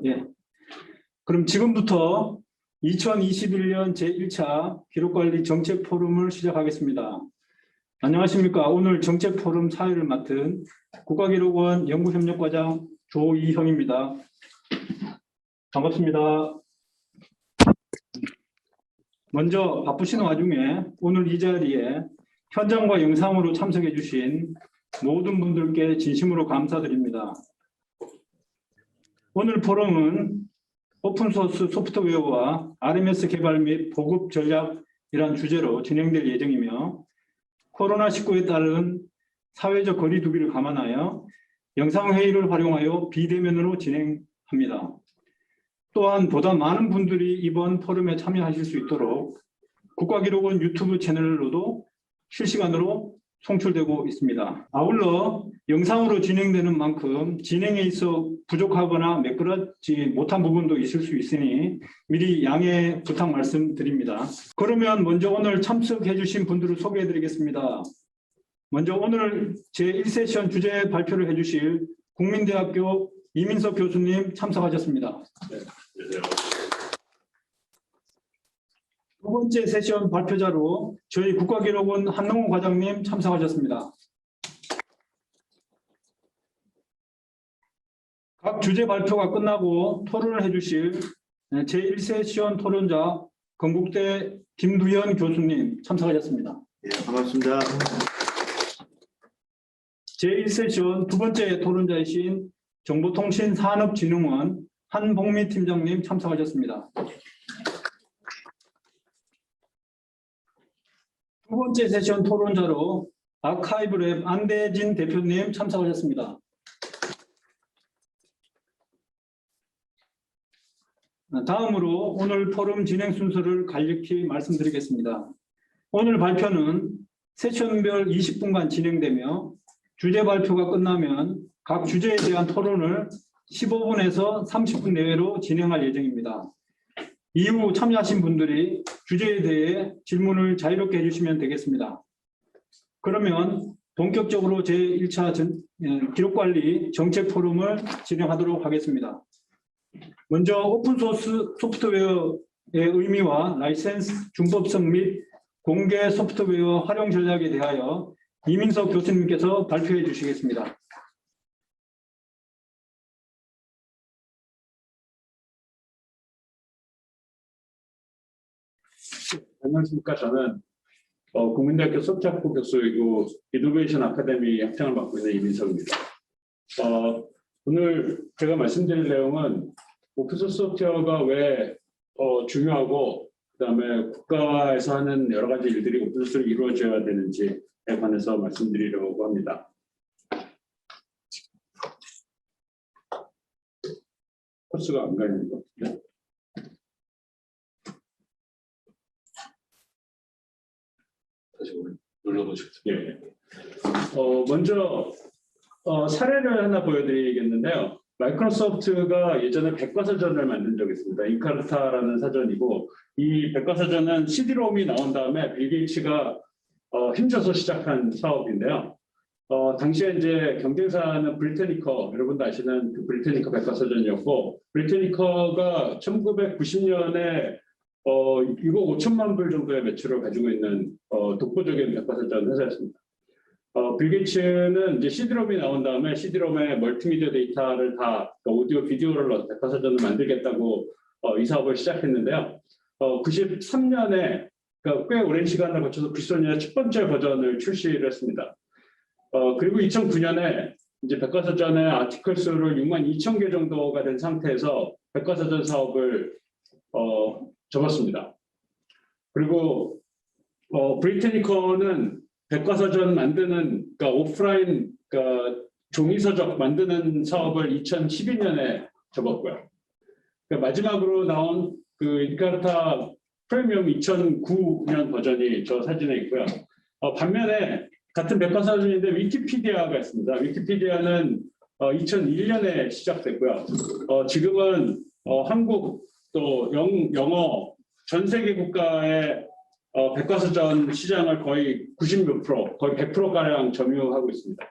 예. 그럼 지금부터 2021년 제1차 기록관리 정책 포럼을 시작하겠습니다. 안녕하십니까. 오늘 정책 포럼 사회를 맡은 국가기록원 연구협력과장 조이형입니다. 반갑습니다. 먼저 바쁘신 와중에 오늘 이 자리에 현장과 영상으로 참석해 주신 모든 분들께 진심으로 감사드립니다. 오늘 포럼은 오픈소스 소프트웨어와 RMS 개발 및 보급 전략이란 주제로 진행될 예정이며 코로나19에 따른 사회적 거리 두기를 감안하여 영상회의를 활용하여 비대면으로 진행합니다. 또한 보다 많은 분들이 이번 포럼에 참여하실 수 있도록 국가기록원 유튜브 채널로도 실시간으로 송출되고 있습니다. 아울러 영상으로 진행되는 만큼 진행에 있어 부족하거나 매끄럽지 못한 부분도 있을 수 있으니 미리 양해 부탁 말씀드립니다. 그러면 먼저 오늘 참석해 주신 분들을 소개해 드리겠습니다. 먼저 오늘 제1세션 주제 발표를 해 주실 국민대학교 이민석 교수님 참석하셨습니다. 네, 안녕하세요. 두 번째 세션 발표자로 저희 국가기록원 한농우 과장님 참석하셨습니다. 각 주제 발표가 끝나고 토론을 해주실 제1세션 토론자 건국대 김두현 교수님 참석하셨습니다. 네, 반갑습니다. 제1세션 두 번째 토론자이신 정보통신산업진흥원 한복미 팀장님 참석하셨습니다. 두 번째 세션 토론자로 아카이브랩 안대진 대표님 참석하셨습니다. 다음으로 오늘 포럼 진행 순서를 간략히 말씀드리겠습니다. 오늘 발표는 세션별 20분간 진행되며 주제 발표가 끝나면 각 주제에 대한 토론을 15분에서 30분 내외로 진행할 예정입니다. 이후 참여하신 분들이 주제에 대해 질문을 자유롭게 해주시면 되겠습니다. 그러면 본격적으로 제1차 기록관리 정책 포럼을 진행하도록 하겠습니다. 먼저 오픈소스 소프트웨어의 의미와 라이센스 준법성 및 공개 소프트웨어 활용 전략에 대하여 이민석 교수님께서 발표해 주시겠습니다. 안녕하십니까. 저는 국민대학교 소프트웨어 교수이고 이노베이션 아카데미 학장을 맡고 있는 이민석입니다. 오늘 제가 말씀드릴 내용은 오픈소스 소프트웨어가 왜 중요하고 그다음에 국가에서 하는 여러 가지 일들이 오픈소스로 이루어져야 되는지에 관해서 말씀드리려고 합니다. 코스가 안 가는 것 같은데. 다시 눌러보시죠. 예. 먼저 사례를 하나 보여드리겠는데요. 마이크로소프트가 예전에 백과사전을 만든 적이 있습니다. 인카르타라는 사전이고 이 백과사전은 CD롬이 나온 다음에 빌 게이츠가 힘줘서 시작한 사업인데요. 당시에 이제 경쟁사는 브리테니커, 여러분도 아시는 그 브리테니커 백과사전이었고 브리테니커가 1990년에 6억 5천만 불 정도의 매출을 가지고 있는 독보적인 백과사전 회사였습니다. 빌 게이츠는 이제 CD롬이 나온 다음에 CD롬에 멀티미디어 데이터를 다 오디오, 비디오를 넣어서 백과사전을 만들겠다고 이 사업을 시작했는데요. 93년에 그러니까 꽤 오랜 시간을 거쳐서 93년에 첫 번째 버전을 출시를 했습니다. 그리고 2009년에 이제 백과사전의 아티클 수를 6만 2천 개 정도가 된 상태에서 백과사전 사업을 접었습니다. 그리고 브리테니커는 백과사전 만드는 그러니까 오프라인 그러니까 종이서적 만드는 사업을 2012년에 접었고요. 그러니까 마지막으로 나온 그 인카르타 프리미엄 2009년 버전이 저 사진에 있고요. 반면에 같은 백과사전인데 위키피디아가 있습니다. 위키피디아는 2001년에 시작됐고요. 지금은 한국 또 영어 전 세계 국가의 백과사전 시장을 거의 90몇 프로, 거의 100%가량 점유하고 있습니다.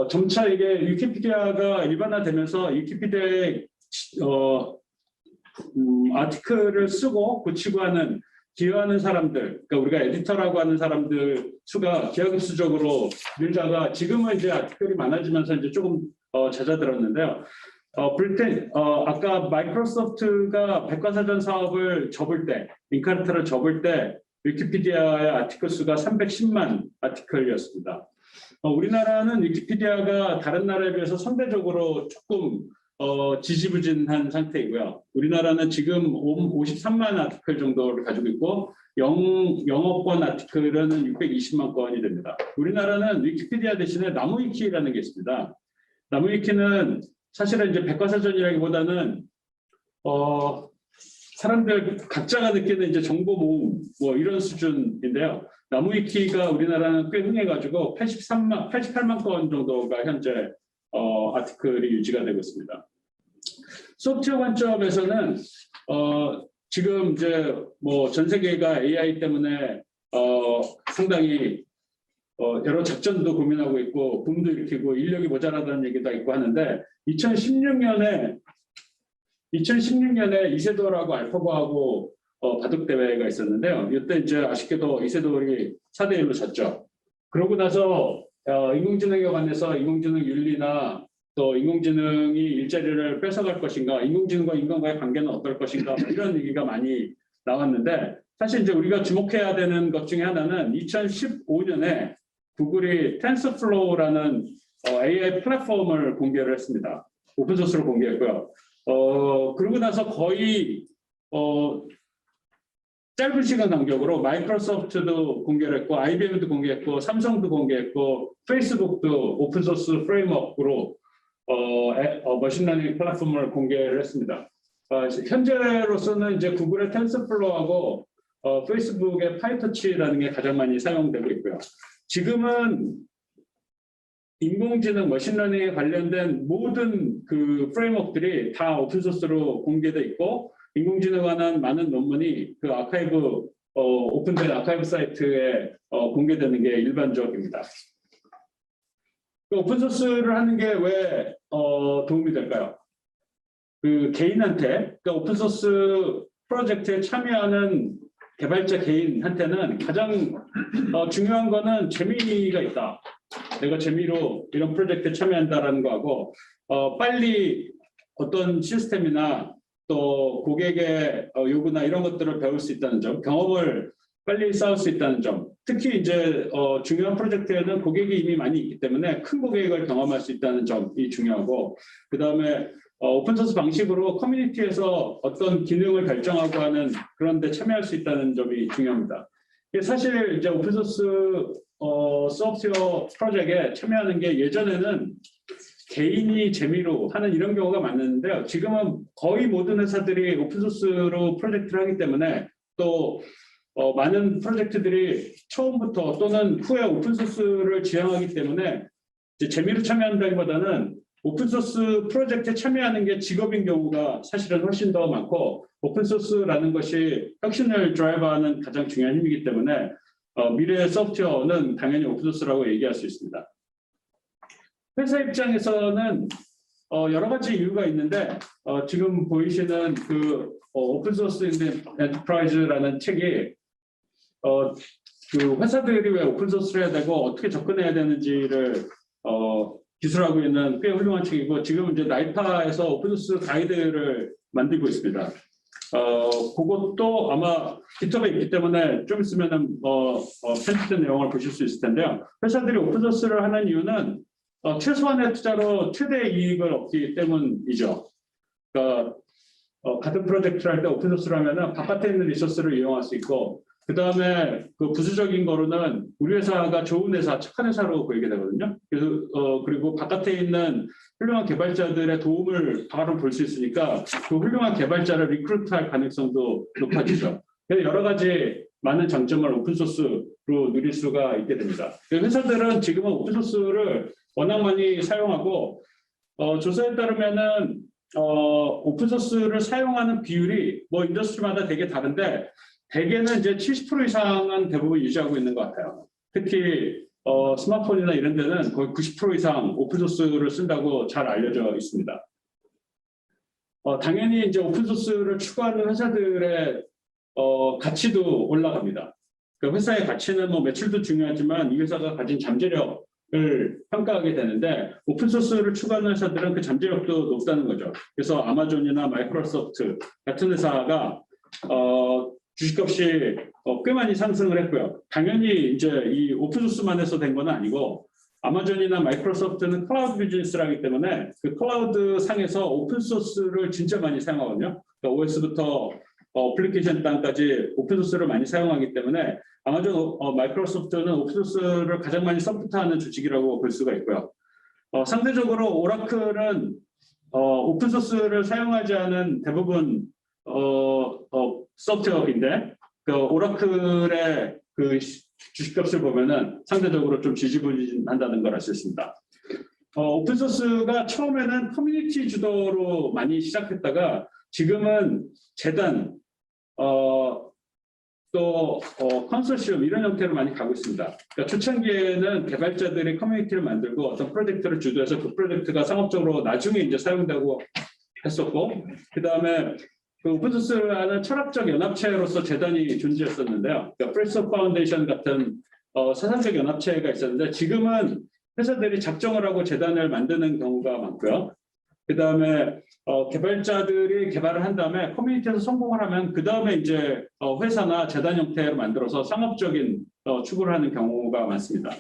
점차 이게 위키피디아가 일반화되면서 위키피디아의 아티클을 쓰고 고치고 하는 기여하는 사람들, 그러니까 우리가 에디터라고 하는 사람들 수가 기하급수적으로 늘다가 지금은 이제 아티클이 많아지면서 이제 조금 잦아들었는데요. 아까 마이크로소프트가 백과사전 사업을 접을 때, 인카르타를 접을 때 위키피디아의 아티클 수가 310만 아티클이었습니다. 우리나라는 위키피디아가 다른 나라에 비해서 상대적으로 조금 지지부진한 상태이고요. 우리나라는 지금 53만 아티클 정도를 가지고 있고 영어권 아티클은 620만 건이 됩니다. 우리나라는 위키피디아 대신에 나무위키라는 게 있습니다. 나무위키는 사실은 이제 백과사전이라기보다는 사람들 각자가 느끼는 이제 정보 모음 뭐 이런 수준인데요. 나무위키가 우리나라는 꽤 흥해가지고 88만 건 정도가 현재 아티클이 유지가 되고 있습니다. 소프트웨어 관점에서는 지금 이제 뭐 전 세계가 AI 때문에 상당히 여러 작전도 고민하고 있고 붐도 일으키고 인력이 모자라다는 얘기도 있고 하는데 2016년에 이세돌하고 알파고하고 바둑 대회가 있었는데요. 이때 이제 아쉽게도 이세돌이 4대1로 졌죠. 그러고 나서 인공지능에 관해서 인공지능 윤리나 또 인공지능이 일자리를 뺏어갈 것인가, 인공지능과 인간과의 관계는 어떨 것인가 이런 얘기가 많이 나왔는데 사실 이제 우리가 주목해야 되는 것 중에 하나는 2015년에 구글이 텐서플로우라는 AI 플랫폼을 공개를 했습니다. 오픈소스로 공개했고요. 그러고 나서 거의 짧은 시간 간격으로 마이크로소프트도 공개를 했고 IBM도 공개했고 삼성도 공개했고 페이스북도 오픈소스 프레임워크로 머신러닝 플랫폼을 공개를 했습니다. 현재로서는 이제 구글의 텐서플로우하고 페이스북의 파이터치라는 게 가장 많이 사용되고 있고요. 지금은 인공지능, 머신러닝에 관련된 모든 그 프레임워크들이 다 오픈소스로 공개돼 있고 인공지능에 관한 많은 논문이 그 아카이브 오픈된 아카이브 사이트에 공개되는 게 일반적입니다. 오픈소스를 하는 게 왜 도움이 될까요? 그 개인한테, 그러니까 오픈소스 프로젝트에 참여하는 개발자 개인한테는 가장 중요한 거는 재미가 있다. 내가 재미로 이런 프로젝트에 참여한다라는 거하고 빨리 어떤 시스템이나 또 고객의 요구나 이런 것들을 배울 수 있다는 점, 경험을 빨리 쌓을 수 있다는 점, 특히 이제 중요한 프로젝트에는 고객이 이미 많이 있기 때문에 큰 고객을 경험할 수 있다는 점이 중요하고 그 다음에 오픈소스 방식으로 커뮤니티에서 어떤 기능을 결정하고 하는 그런 데 참여할 수 있다는 점이 중요합니다. 사실 이제 오픈소스 소프트웨어 프로젝트에 참여하는 게 예전에는 개인이 재미로 하는 이런 경우가 많았는데요. 지금은 거의 모든 회사들이 오픈소스로 프로젝트를 하기 때문에 또 많은 프로젝트들이 처음부터 또는 후에 오픈소스를 지향하기 때문에 이제 재미로 참여한다기보다는 오픈소스 프로젝트에 참여하는 게 직업인 경우가 사실은 훨씬 더 많고 오픈소스라는 것이 혁신을 드라이브하는 가장 중요한 힘이기 때문에 미래의 소프트웨어는 당연히 오픈소스라고 얘기할 수 있습니다. 회사 입장에서는 여러 가지 이유가 있는데 지금 보이시는 그 오픈소스 인 엔터프라이즈라는 책이 그 회사들이 왜 오픈소스를 해야 되고 어떻게 접근해야 되는지를 기술하고 있는 꽤 훌륭한 책이고 지금 이제 나이파에서 오픈소스 가이드를 만들고 있습니다. 그것도 아마 깃허브에 있기 때문에 좀 있으면은 편집된 내용을 보실 수 있을 텐데요. 회사들이 오픈소스를 하는 이유는 최소한의 투자로 최대 이익을 얻기 때문이죠. 그러니까 같은 프로젝트를 할 때 오픈소스를 하면은 바깥에 있는 리소스를 이용할 수 있고 그 다음에 그 부수적인 거로는 우리 회사가 좋은 회사, 착한 회사로 보이게 되거든요. 그리고 바깥에 있는 훌륭한 개발자들의 도움을 바로 볼 수 있으니까 그 훌륭한 개발자를 리크루트할 가능성도 높아지죠. 그래서 여러 가지 많은 장점을 오픈소스로 누릴 수가 있게 됩니다. 회사들은 지금은 오픈소스를 워낙 많이 사용하고 조사에 따르면은 오픈소스를 사용하는 비율이 뭐 인더스트리마다 되게 다른데 대개는 이제 70% 이상은 대부분 유지하고 있는 것 같아요. 특히 스마트폰이나 이런 데는 거의 90% 이상 오픈소스를 쓴다고 잘 알려져 있습니다. 당연히 이제 오픈소스를 추구하는 회사들의 가치도 올라갑니다. 그 회사의 가치는 뭐 매출도 중요하지만 이 회사가 가진 잠재력을 평가하게 되는데 오픈소스를 추구하는 회사들은 그 잠재력도 높다는 거죠. 그래서 아마존이나 마이크로소프트 같은 회사가 주식값이 꽤 많이 상승을 했고요. 당연히 이제 이 오픈소스만 해서 된 건 아니고 아마존이나 마이크로소프트는 클라우드 비즈니스라기 때문에 그 클라우드 상에서 오픈소스를 진짜 많이 사용하거든요. 그러니까 OS부터 어플리케이션 단까지 오픈소스를 많이 사용하기 때문에 아마존, 마이크로소프트는 오픈소스를 가장 많이 서포트하는 조직이라고 볼 수가 있고요. 상대적으로 오라클은 오픈소스를 사용하지 않은 대부분 소프트웨어인데 그 오라클의 그 주식값을 보면은 상대적으로 좀 지지부진한다는 걸 알 수 있습니다. 오픈소스가 처음에는 커뮤니티 주도로 많이 시작했다가 지금은 재단, 또 컨소시엄 이런 형태로 많이 가고 있습니다. 그러니까 초창기에는 개발자들이 커뮤니티를 만들고 어떤 프로젝트를 주도해서 그 프로젝트가 상업적으로 나중에 이제 사용되고 했었고, 그 다음에 그 오픈소스를 하는 철학적 연합체로서 재단이 존재했었는데요. 그러니까 프리스 파운데이션 같은 사상적 연합체가 있었는데 지금은 회사들이 작정을 하고 재단을 만드는 경우가 많고요. 그 다음에 개발자들이 개발을 한 다음에 커뮤니티에서 성공을 하면 그 다음에 이제 회사나 재단 형태로 만들어서 상업적인 추구를 하는 경우가 많습니다.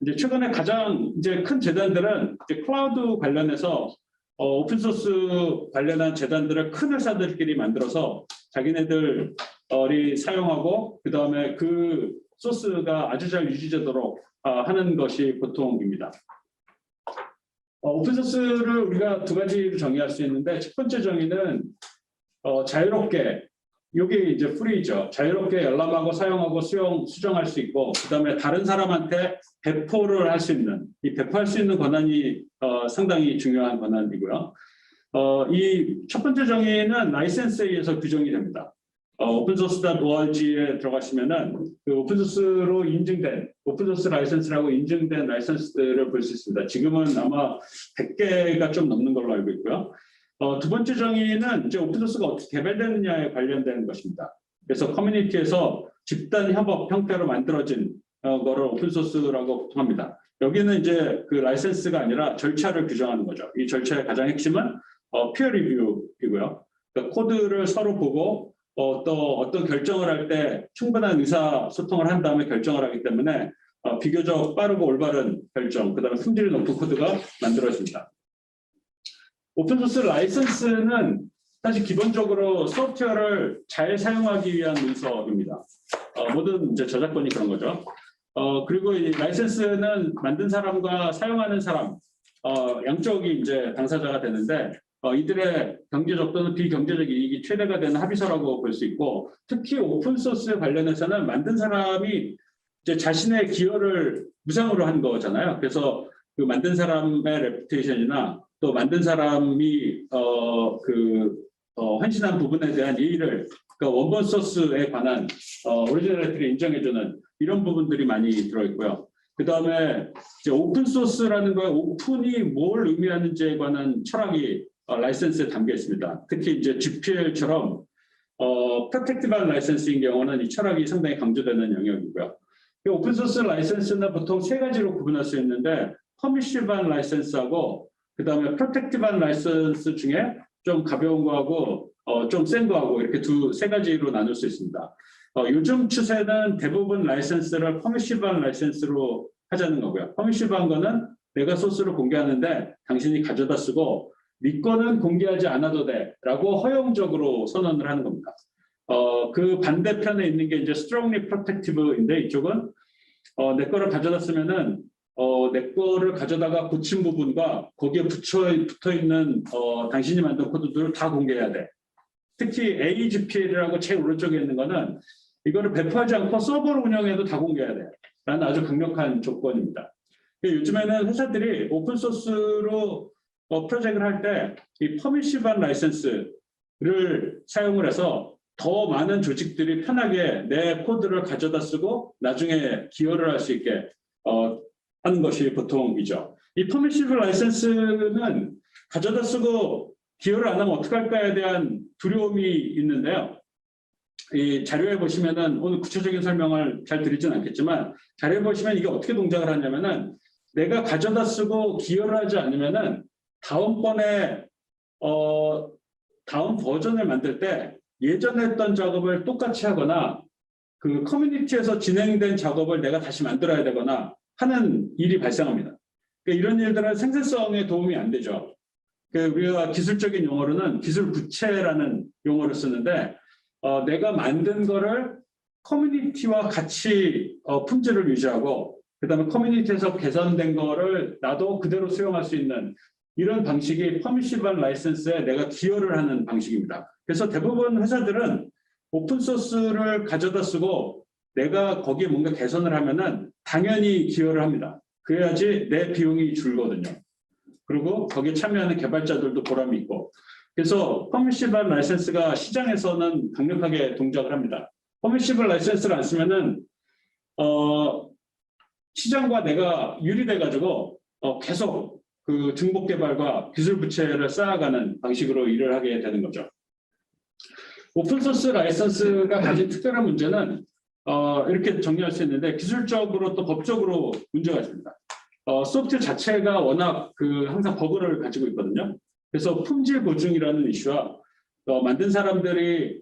이제 최근에 가장 이제 큰 재단들은 이제 클라우드 관련해서 오픈소스 관련한 재단들을 큰 회사들끼리 만들어서 자기네들이 사용하고 그 다음에 그 소스가 아주 잘 유지되도록 하는 것이 보통입니다. 오픈소스를 우리가 두 가지로 정의할 수 있는데 첫 번째 정의는 자유롭게, 이게 이제 프리죠. 자유롭게 열람하고 사용하고 수정할 수 있고 그 다음에 다른 사람한테 배포를 할 수 있는, 이 배포할 수 있는 권한이 상당히 중요한 권한이고요. 이 첫 번째 정의는 라이센스에 의해서 규정이 됩니다. opensource.org에 들어가시면은 그 오픈소스로 인증된 오픈소스 라이센스라고 인증된 라이센스들을 볼 수 있습니다. 지금은 아마 100개가 좀 넘는 걸로 알고 있고요. 두 번째 정의는 이제 오픈소스가 어떻게 개발되느냐에 관련된 것입니다. 그래서 커뮤니티에서 집단 협업 형태로 만들어진 거를 오픈소스라고 합니다. 여기는 이제 그 라이센스가 아니라 절차를 규정하는 거죠. 이 절차의 가장 핵심은 피어 리뷰이고요. 그러니까 코드를 서로 보고 또 어떤 결정을 할 때 충분한 의사소통을 한 다음에 결정을 하기 때문에 비교적 빠르고 올바른 결정, 그다음에 품질이 높은 코드가 만들어집니다. 오픈소스 라이선스는 사실 기본적으로 소프트웨어를 잘 사용하기 위한 문서입니다. 모든 이제 저작권이 그런 거죠. 그리고 이 라이선스는 만든 사람과 사용하는 사람 양쪽이 이제 당사자가 되는데 이들의 경제적 또는 비경제적 이익이 최대가 되는 합의서라고 볼 수 있고, 특히 오픈소스 관련해서는 만든 사람이 이제 자신의 기여를 무상으로 한 거잖아요. 그래서 그 만든 사람의 레pu테이션이나 또 만든 사람이 헌신한 부분에 대한 이의를 그러니까 원본 소스에 관한 오리지널리티를 인정해주는 이런 부분들이 많이 들어있고요. 그 다음에 이제 오픈 소스라는 거에 오픈이 뭘 의미하는지에 관한 철학이 라이센스에 담겨 있습니다. 특히 이제 GPL처럼 프로텍티브한 라이센스인 경우는 이 철학이 상당히 강조되는 영역이고요. 오픈 소스 라이센스는 보통 세 가지로 구분할 수 있는데 퍼미시브한 라이센스하고 그 다음에 프로텍티브한 라이센스 중에 좀 가벼운 거하고 좀 센 거하고 이렇게 세 가지로 나눌 수 있습니다. 요즘 추세는 대부분 라이센스를 퍼미시브한 라이센스로 하자는 거고요. 퍼미시브한 거는 내가 소스를 공개하는데 당신이 가져다 쓰고 네 거는 공개하지 않아도 돼 라고 허용적으로 선언을 하는 겁니다. 그 반대편에 있는 게 이제 strongly protective인데 이쪽은 내 거를 가져다 쓰면은 내 거를 가져다가 고친 부분과 거기에 붙어 있는 당신이 만든 코드들을 다 공개해야 돼. 특히 AGPL이라고 제일 오른쪽에 있는 거는 이거를 배포하지 않고 서버를 운영해도 다 공개해야 돼. 라는 아주 강력한 조건입니다. 요즘에는 회사들이 오픈소스로 프로젝트를 할 때 이 퍼미시브한 라이센스를 사용을 해서 더 많은 조직들이 편하게 내 코드를 가져다 쓰고 나중에 기여를 할 수 있게 하는 것이 보통이죠. 이 퍼미시블 라이센스는 가져다 쓰고 기여를 안 하면 어떡할까에 대한 두려움이 있는데요. 이 자료에 보시면은 오늘 구체적인 설명을 잘 드리진 않겠지만 자료에 보시면 이게 어떻게 동작을 하냐면은 내가 가져다 쓰고 기여를 하지 않으면은 다음번에 다음 버전을 만들 때 예전에 했던 작업을 똑같이 하거나 그 커뮤니티에서 진행된 작업을 내가 다시 만들어야 되거나 하는 일이 발생합니다. 그러니까 이런 일들은 생산성에 도움이 안 되죠. 우리가 기술적인 용어로는 기술 부채라는 용어를 쓰는데 내가 만든 거를 커뮤니티와 같이 품질을 유지하고 그다음에 커뮤니티에서 개선된 거를 나도 그대로 수용할 수 있는 이런 방식이 퍼미시블 라이센스에 내가 기여를 하는 방식입니다. 그래서 대부분 회사들은 오픈소스를 가져다 쓰고 내가 거기에 뭔가 개선을 하면은 당연히 기여를 합니다. 그래야지 내 비용이 줄거든요. 그리고 거기에 참여하는 개발자들도 보람이 있고. 그래서 퍼미시블 라이센스가 시장에서는 강력하게 동작을 합니다. 퍼미시블 라이센스를 안 쓰면은 시장과 내가 유리돼가지고 계속 그 중복 개발과 기술 부채를 쌓아가는 방식으로 일을 하게 되는 거죠. 오픈소스 라이센스가 가진 특별한 문제는 이렇게 정리할 수 있는데 기술적으로 또 법적으로 문제가 있습니다. 소프트웨어 자체가 워낙 항상 버그를 가지고 있거든요. 그래서 품질 보증이라는 이슈와 만든 사람들이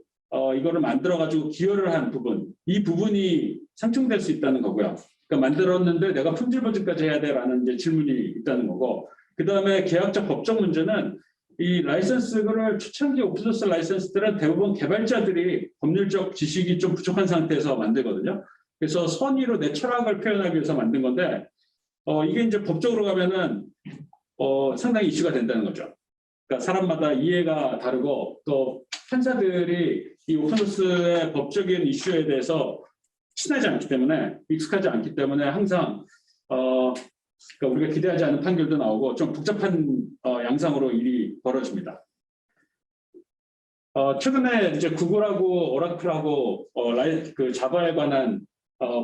이거를 만들어가지고 기여를 한 부분, 이 부분이 상충될 수 있다는 거고요. 그러니까 만들었는데 내가 품질 보증까지 해야 돼라는 이제 질문이 있다는 거고, 그 다음에 계약적 법적 문제는 이 라이센스를 초창기 오픈소스 라이센스들은 대부분 개발자들이 법률적 지식이 좀 부족한 상태에서 만들거든요. 그래서 선의로 내 철학을 표현하기 위해서 만든 건데 이게 이제 법적으로 가면은 상당히 이슈가 된다는 거죠. 그러니까 사람마다 이해가 다르고 또 판사들이 이 오픈소스의 법적인 이슈에 대해서 친하지 않기 때문에 익숙하지 않기 때문에 항상 그러니까 우리가 기대하지 않은 판결도 나오고 좀 복잡한 양상으로 일이 벌어집니다. 최근에 이제 구글하고 오라클하고 자바에 관한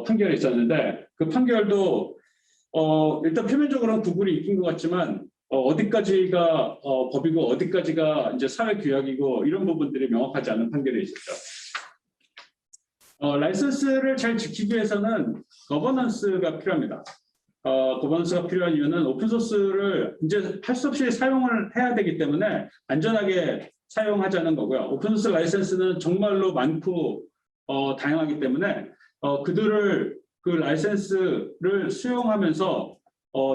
판결이 있었는데 그 판결도 일단 표면적으로는 구글이 이긴 것 같지만 어디까지가 법이고 어디까지가 이제 사회 규약이고 이런 부분들이 명확하지 않은 판결이 있었죠. 라이선스를 잘 지키기 위해서는 거버넌스가 필요합니다. 거버넌스가 필요한 이유는 오픈소스를 이제 할 수 없이 사용을 해야 되기 때문에 안전하게 사용하자는 거고요. 오픈소스 라이센스는 정말로 많고 다양하기 때문에 그들을 그 라이센스를 수용하면서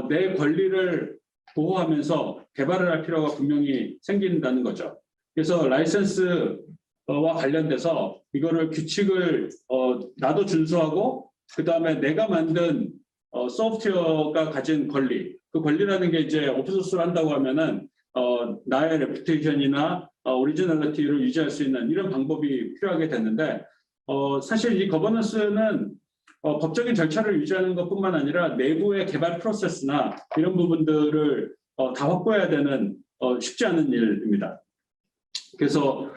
내 권리를 보호하면서 개발을 할 필요가 분명히 생긴다는 거죠. 그래서 라이센스와 관련돼서 이거를 규칙을 나도 준수하고 그 다음에 내가 만든 소프트웨어가 가진 권리, 그 권리라는 게 이제 오픈소스를 한다고 하면은 나의 레퓨테이션이나 오리지널리티를 유지할 수 있는 이런 방법이 필요하게 됐는데 사실 이 거버넌스는 법적인 절차를 유지하는 것뿐만 아니라 내부의 개발 프로세스나 이런 부분들을 다 확보해야 되는 쉽지 않은 일입니다. 그래서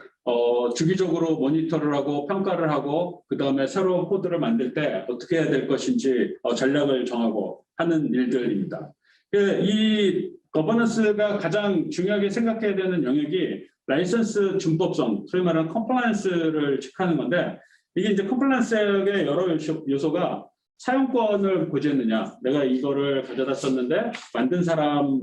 주기적으로 모니터를 하고 평가를 하고 그 다음에 새로운 코드를 만들 때 어떻게 해야 될 것인지 전략을 정하고 하는 일들입니다. 이 거버넌스가 가장 중요하게 생각해야 되는 영역이 라이선스 준법성, 소위 말하는 컴플라이언스를 체크하는 건데 이게 이제 컴플라이언스의 여러 요소가 사용권을 고지했느냐, 내가 이거를 가져다 썼는데 만든 사람을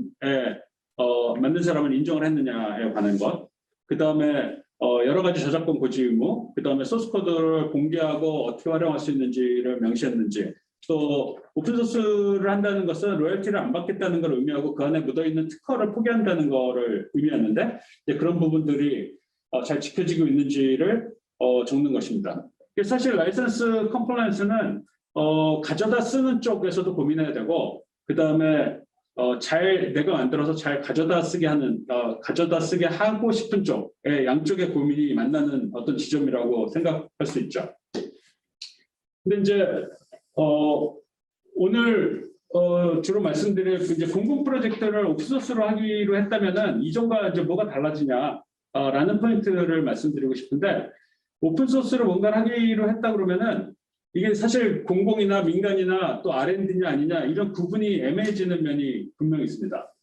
인정을 했느냐에 관한 것, 그 다음에 여러 가지 저작권 고지 의무, 그 다음에 소스 코드를 공개하고 어떻게 활용할 수 있는지를 명시했는지, 또 오픈소스를 한다는 것은 로열티를 안 받겠다는 걸 의미하고 그 안에 묻어있는 특허를 포기한다는 것을 의미하는데 이제 그런 부분들이 잘 지켜지고 있는지를 적는 것입니다. 사실 라이선스 컴플라이언스는 가져다 쓰는 쪽에서도 고민해야 되고 그 다음에 내가 만들어서 잘 가져다 쓰게 하고 싶은 쪽의 양쪽의 고민이 만나는 어떤 지점이라고 생각할 수 있죠. 근데 이제 오늘 주로 말씀드릴 이제 공공 프로젝트를 오픈소스로 하기로 했다면은 이전과 이제 뭐가 달라지냐라는 포인트를 말씀드리고 싶은데 오픈소스로 뭔가를 하기로 했다 그러면은 이게 사실 공공이나 민간이나 또 R&D냐 아니냐 이런 구분이 애매해지는 면이 분명히 있습니다.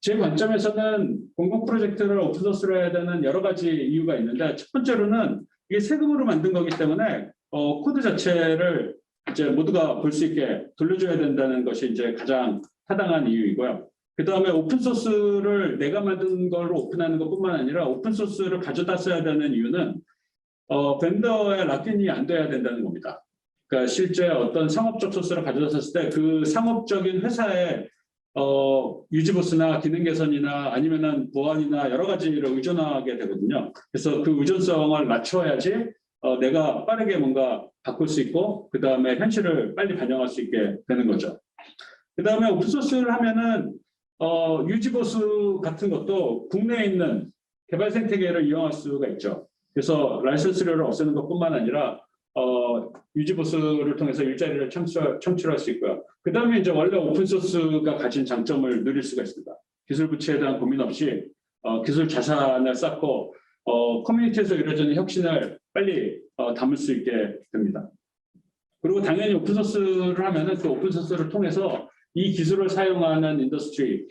제 관점에서는 공공 프로젝트를 오픈소스로 해야 되는 여러 가지 이유가 있는데 첫 번째로는 이게 세금으로 만든 거기 때문에 코드 자체를 이제 모두가 볼 수 있게 돌려줘야 된다는 것이 이제 가장 타당한 이유이고요. 그 다음에 오픈소스를 내가 만든 걸로 오픈하는 것뿐만 아니라 오픈소스를 가져다 써야 되는 이유는 벤더의 락인이 안 돼야 된다는 겁니다. 그러니까 실제 어떤 상업적 소스를 가져다 썼을 때 그 상업적인 회사의 유지보수나 기능 개선이나 아니면은 보안이나 여러 가지를 의존하게 되거든요. 그래서 그 의존성을 낮춰야지 내가 빠르게 뭔가 바꿀 수 있고 그 다음에 현실을 빨리 반영할 수 있게 되는 거죠. 그 다음에 오픈소스를 하면은 유지보수 같은 것도 국내에 있는 개발 생태계를 이용할 수가 있죠. 그래서 라이선스료를 없애는 것뿐만 아니라 유지보수를 통해서 일자리를 창출할 수 있고요. 그 다음에 이제 원래 오픈소스가 가진 장점을 누릴 수가 있습니다. 기술 부채에 대한 고민 없이 기술 자산을 쌓고 커뮤니티에서 이루어지는 혁신을 빨리 담을 수 있게 됩니다. 그리고 당연히 오픈소스를 하면은 그 오픈소스를 통해서 이 기술을 사용하는 인더스트리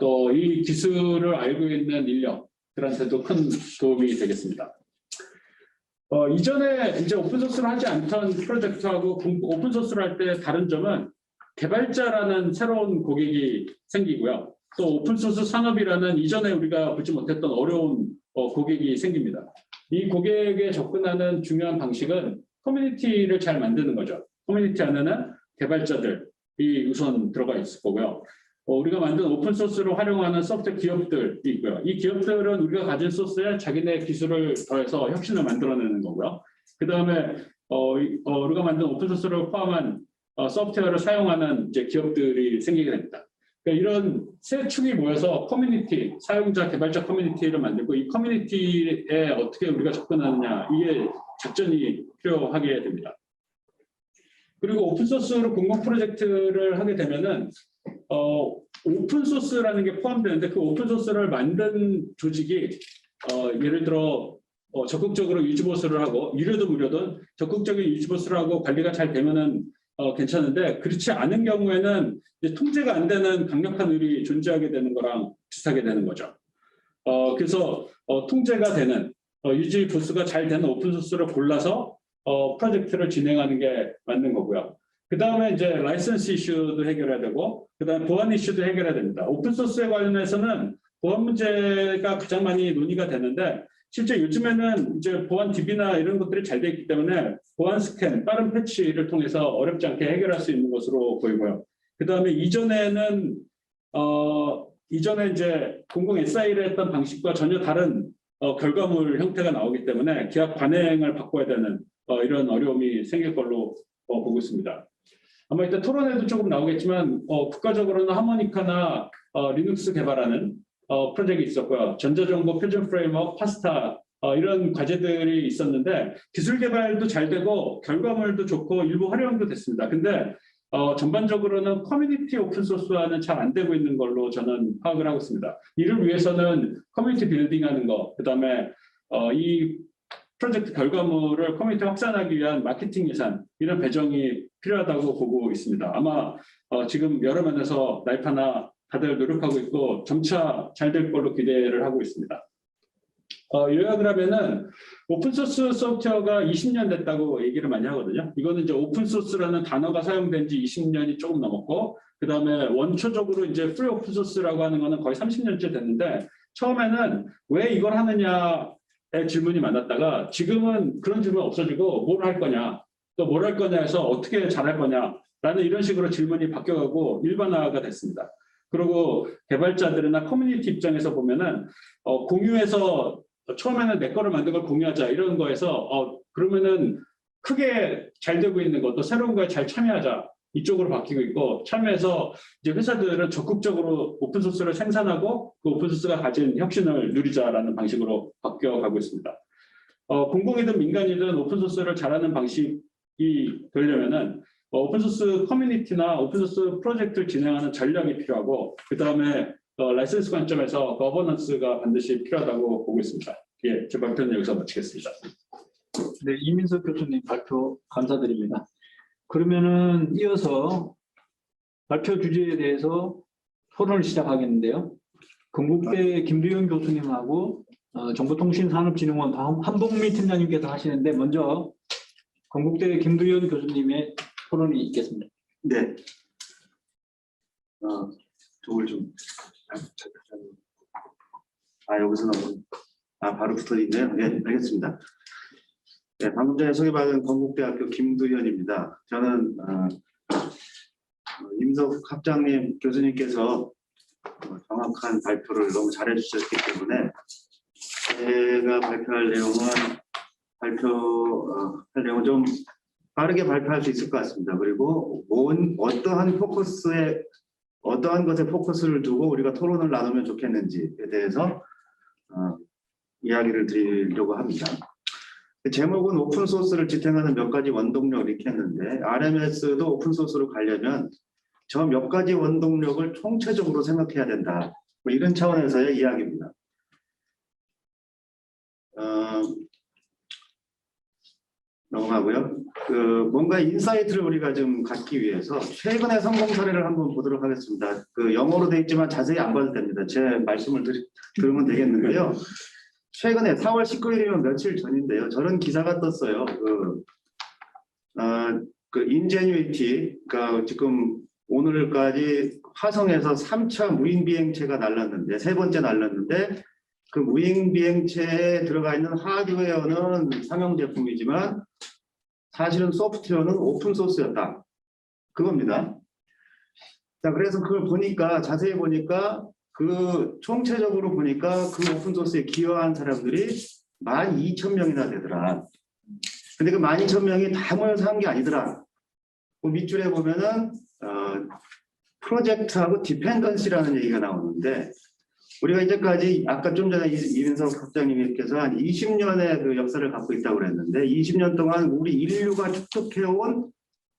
또 이 기술을 알고 있는 인력들한테도 큰 도움이 되겠습니다. 이전에 이제 오픈소스를 하지 않던 프로젝트하고 오픈소스를 할 때 다른 점은 개발자라는 새로운 고객이 생기고요. 또 오픈소스 산업이라는 이전에 우리가 보지 못했던 어려운 고객이 생깁니다. 이 고객에 접근하는 중요한 방식은 커뮤니티를 잘 만드는 거죠. 커뮤니티 안에는 개발자들이 우선 들어가 있을 거고요. 우리가 만든 오픈소스를 활용하는 소프트웨어 기업들이 있고요. 이 기업들은 우리가 가진 소스에 자기네 기술을 더해서 혁신을 만들어내는 거고요. 그 다음에 우리가 만든 오픈소스를 포함한 소프트웨어를 사용하는 이제 기업들이 생기게 됩니다. 그러니까 이런 세 축이 모여서 커뮤니티, 사용자, 개발자 커뮤니티를 만들고 이 커뮤니티에 어떻게 우리가 접근하느냐 이게 작전이 필요하게 됩니다. 그리고 오픈소스로 공공 프로젝트를 하게 되면은 오픈소스라는 게 포함되는데 그 오픈소스를 만든 조직이 예를 들어 적극적으로 유지보수를 하고 유료든 무료든 적극적인 유지보수를 하고 관리가 잘 되면은 괜찮은데 그렇지 않은 경우에는 이제 통제가 안 되는 강력한 의리 존재하게 되는 거랑 비슷하게 되는 거죠. 그래서 통제가 되는 유지보수가 잘 되는 오픈소스를 골라서 프로젝트를 진행하는 게 맞는 거고요. 그 다음에 이제 라이선스 이슈도 해결해야 되고, 그 다음에 보안 이슈도 해결해야 됩니다. 오픈소스에 관련해서는 보안 문제가 가장 많이 논의가 되는데, 실제 요즘에는 이제 보안 DB나 이런 것들이 잘 되어 있기 때문에 보안 스캔, 빠른 패치를 통해서 어렵지 않게 해결할 수 있는 것으로 보이고요. 그 다음에 이전에 이제 공공 SI를 했던 방식과 전혀 다른 결과물 형태가 나오기 때문에 계약 관행을 바꿔야 되는 이런 어려움이 생길 걸로 보고 있습니다. 아마 이따 토론에도 조금 나오겠지만 국가적으로는 하모니카나 리눅스 개발하는 프로젝트가 있었고요. 전자정보 표준 프레임워크, 파스타 이런 과제들이 있었는데 기술 개발도 잘 되고 결과물도 좋고 일부 활용도 됐습니다. 근데 전반적으로는 커뮤니티 오픈소스화는 잘 안 되고 있는 걸로 저는 파악을 하고 있습니다. 이를 위해서는 커뮤니티 빌딩하는 거, 그다음에 이 프로젝트 결과물을 커뮤니티 확산하기 위한 마케팅 예산 이런 배정이 필요하다고 보고 있습니다. 아마 지금 여러 면에서 날파나 다들 노력하고 있고 점차 잘 될 걸로 기대를 하고 있습니다. 요약을 하면은 오픈소스 소프트웨어가 20년 됐다고 얘기를 많이 하거든요. 이거는 이제 오픈소스라는 단어가 사용된 지 20년이 조금 넘었고, 그 다음에 원초적으로 이제 프리 오픈소스라고 하는 거는 거의 30년째 됐는데, 처음에는 왜 이걸 하느냐의 질문이 많았다가 지금은 그런 질문 없어지고 뭘 할 거냐, 또 뭘 할 거냐 해서 어떻게 잘할 거냐라는 이런 식으로 질문이 바뀌어가고 일반화가 됐습니다. 그리고 개발자들이나 커뮤니티 입장에서 보면은 공유해서 처음에는 내 거를 만든 걸 공유하자 이런 거에서 그러면은 크게 잘 되고 있는 것도 새로운 거에 잘 참여하자 이쪽으로 바뀌고 있고, 참여해서 이제 회사들은 적극적으로 오픈소스를 생산하고 그 오픈소스가 가진 혁신을 누리자라는 방식으로 바뀌어가고 있습니다. 공공이든 민간이든 오픈소스를 잘하는 방식이 되려면은 오픈소스 커뮤니티나 오픈소스 프로젝트를 진행하는 전략이 필요하고, 그 다음에 라이선스 관점에서 거버넌스가 반드시 필요하다고 보고 있습니다. 예, 제 발표는 여기서 마치겠습니다. 네, 이민석 교수님 발표 감사드립니다. 그러면은 이어서 발표 주제에 대해서 토론을 시작하겠는데요. 건국대 김두현 교수님하고 정보통신산업진흥원 한봉미 팀장님께서 하시는데 먼저 건국대 김두현 교수님의 토론이 있겠습니다. 네. 저걸 좀 여기서는 바로 붙어 있네요. 네, 알겠습니다. 네, 방금 전에 소개받은 건국대학교 김두현입니다. 저는 임석 학장님 교수님께서 정확한 발표를 너무 잘해 주셨기 때문에 제가 발표할 내용은 좀 빠르게 발표할 수 있을 것 같습니다. 그리고 어떠한 것에 포커스를 두고 우리가 토론을 나누면 좋겠는지에 대해서 이야기를 드리려고 합니다. 제목은 오픈소스를 지탱하는 몇 가지 원동력 이렇게 했는데 RMS도 오픈소스로 가려면 저 몇 가지 원동력을 총체적으로 생각해야 된다. 뭐 이런 차원에서의 이야기입니다. 넘어가고요. 뭔가 인사이트를 우리가 좀 갖기 위해서 최근의 성공 사례를 한번 보도록 하겠습니다. 영어로 되어 있지만 자세히 안 봐도 됩니다. 제 말씀을 들으면 되겠는데요. 최근에 4월 19일이면 며칠 전인데요. 저런 기사가 떴어요. 인제뉴이티, 그러니까 지금 오늘까지 화성에서 3차 무인 비행체가 날랐는데, 세 번째 날랐는데, 그 무인 비행체에 들어가 있는 하드웨어는 상용 제품이지만 사실은 소프트웨어는 오픈 소스였다. 그겁니다. 자, 그래서 그걸 보니까 자세히 보니까 총체적으로 보니까 그 오픈 소스에 기여한 사람들이 12,000명이나 되더라. 근데 그 12,000명이 다 모여서 한 게 아니더라. 그 밑줄에 보면은 프로젝트하고 디펜던시라는 얘기가 나오는데 우리가 이제까지 아까 좀 전에 이민석 학장님께서 한 20년의 그 역사를 갖고 있다고 그랬는데 20년 동안 우리 인류가 축적해온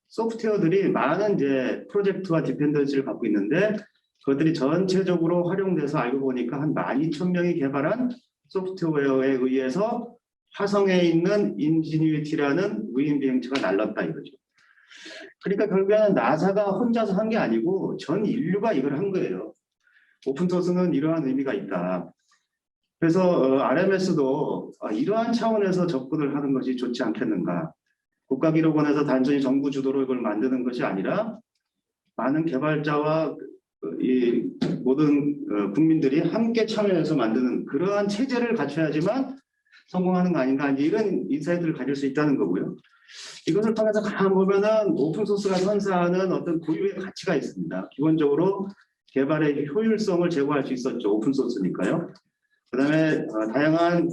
소프트웨어들이 많은 이제 프로젝트와 디펜던시를 갖고 있는데 그것들이 전체적으로 활용돼서 알고 보니까 한 12,000명이 개발한 소프트웨어에 의해서 화성에 있는 인지니어티라는 무인 비행체가 날랐다 이거죠. 그러니까 결국에는 나사가 혼자서 한 게 아니고 전 인류가 이걸 한 거예요. 오픈소스는 이러한 의미가 있다. 그래서 RMS도 이러한 차원에서 접근을 하는 것이 좋지 않겠는가. 국가기록원에서 단순히 정부 주도로 이걸 만드는 것이 아니라 많은 개발자와 이 모든 국민들이 함께 참여해서 만드는 그러한 체제를 갖춰야지만 성공하는 거 아닌가 이런 인사이트를 가질 수 있다는 거고요. 이것을 통해서 가만 보면은 오픈소스가 선사하는 어떤 고유의 가치가 있습니다. 기본적으로 개발의 효율성을 제고할 수 있었죠. 오픈소스니까요. 그다음에 다양한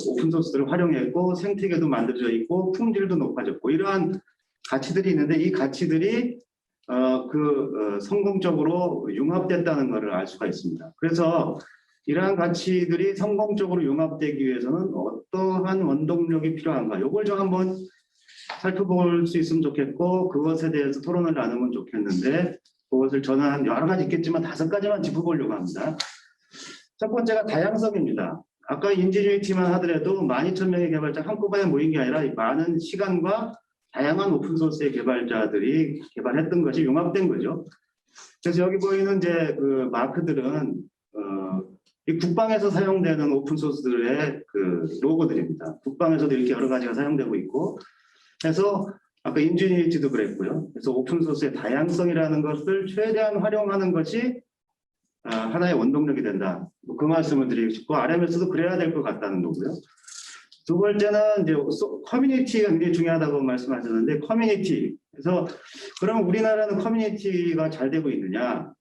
오픈소스들을 활용했고 생태계도 만들어져 있고 품질도 높아졌고 이러한 가치들이 있는데 이 가치들이 성공적으로 융합됐다는 것을 알 수가 있습니다. 그래서 이러한 가치들이 성공적으로 융합되기 위해서는 어떠한 원동력이 필요한가 이걸 좀 한번 살펴볼 수 있으면 좋겠고 그것에 대해서 토론을 나누면 좋겠는데 그것을 저는 한 여러 가지 있겠지만 5가지만 짚어보려고 합니다. 첫 번째가 다양성입니다. 아까 인지뉴이티만 하더라도 12,000명의 개발자 한꺼번에 모인 게 아니라 많은 시간과 다양한 오픈소스의 개발자들이 개발했던 것이 융합된 거죠. 그래서 여기 보이는 이제 그 마크들은 이 국방에서 사용되는 오픈소스들의 그 로고들입니다. 국방에서도 이렇게 여러 가지가 사용되고 있고 해서 아까 인지니어티도 그랬고요. 그래서 오픈소스의 다양성이라는 것을 최대한 활용하는 것이 하나의 원동력이 된다. 그 말씀을 드리고 싶고 RMS도 그래야 될 것 같다는 거고요. 두 번째는 이제 커뮤니티가 굉장히 중요하다고 말씀하셨는데 커뮤니티. 그래서 그럼 우리나라는 커뮤니티가 잘 되고 있느냐?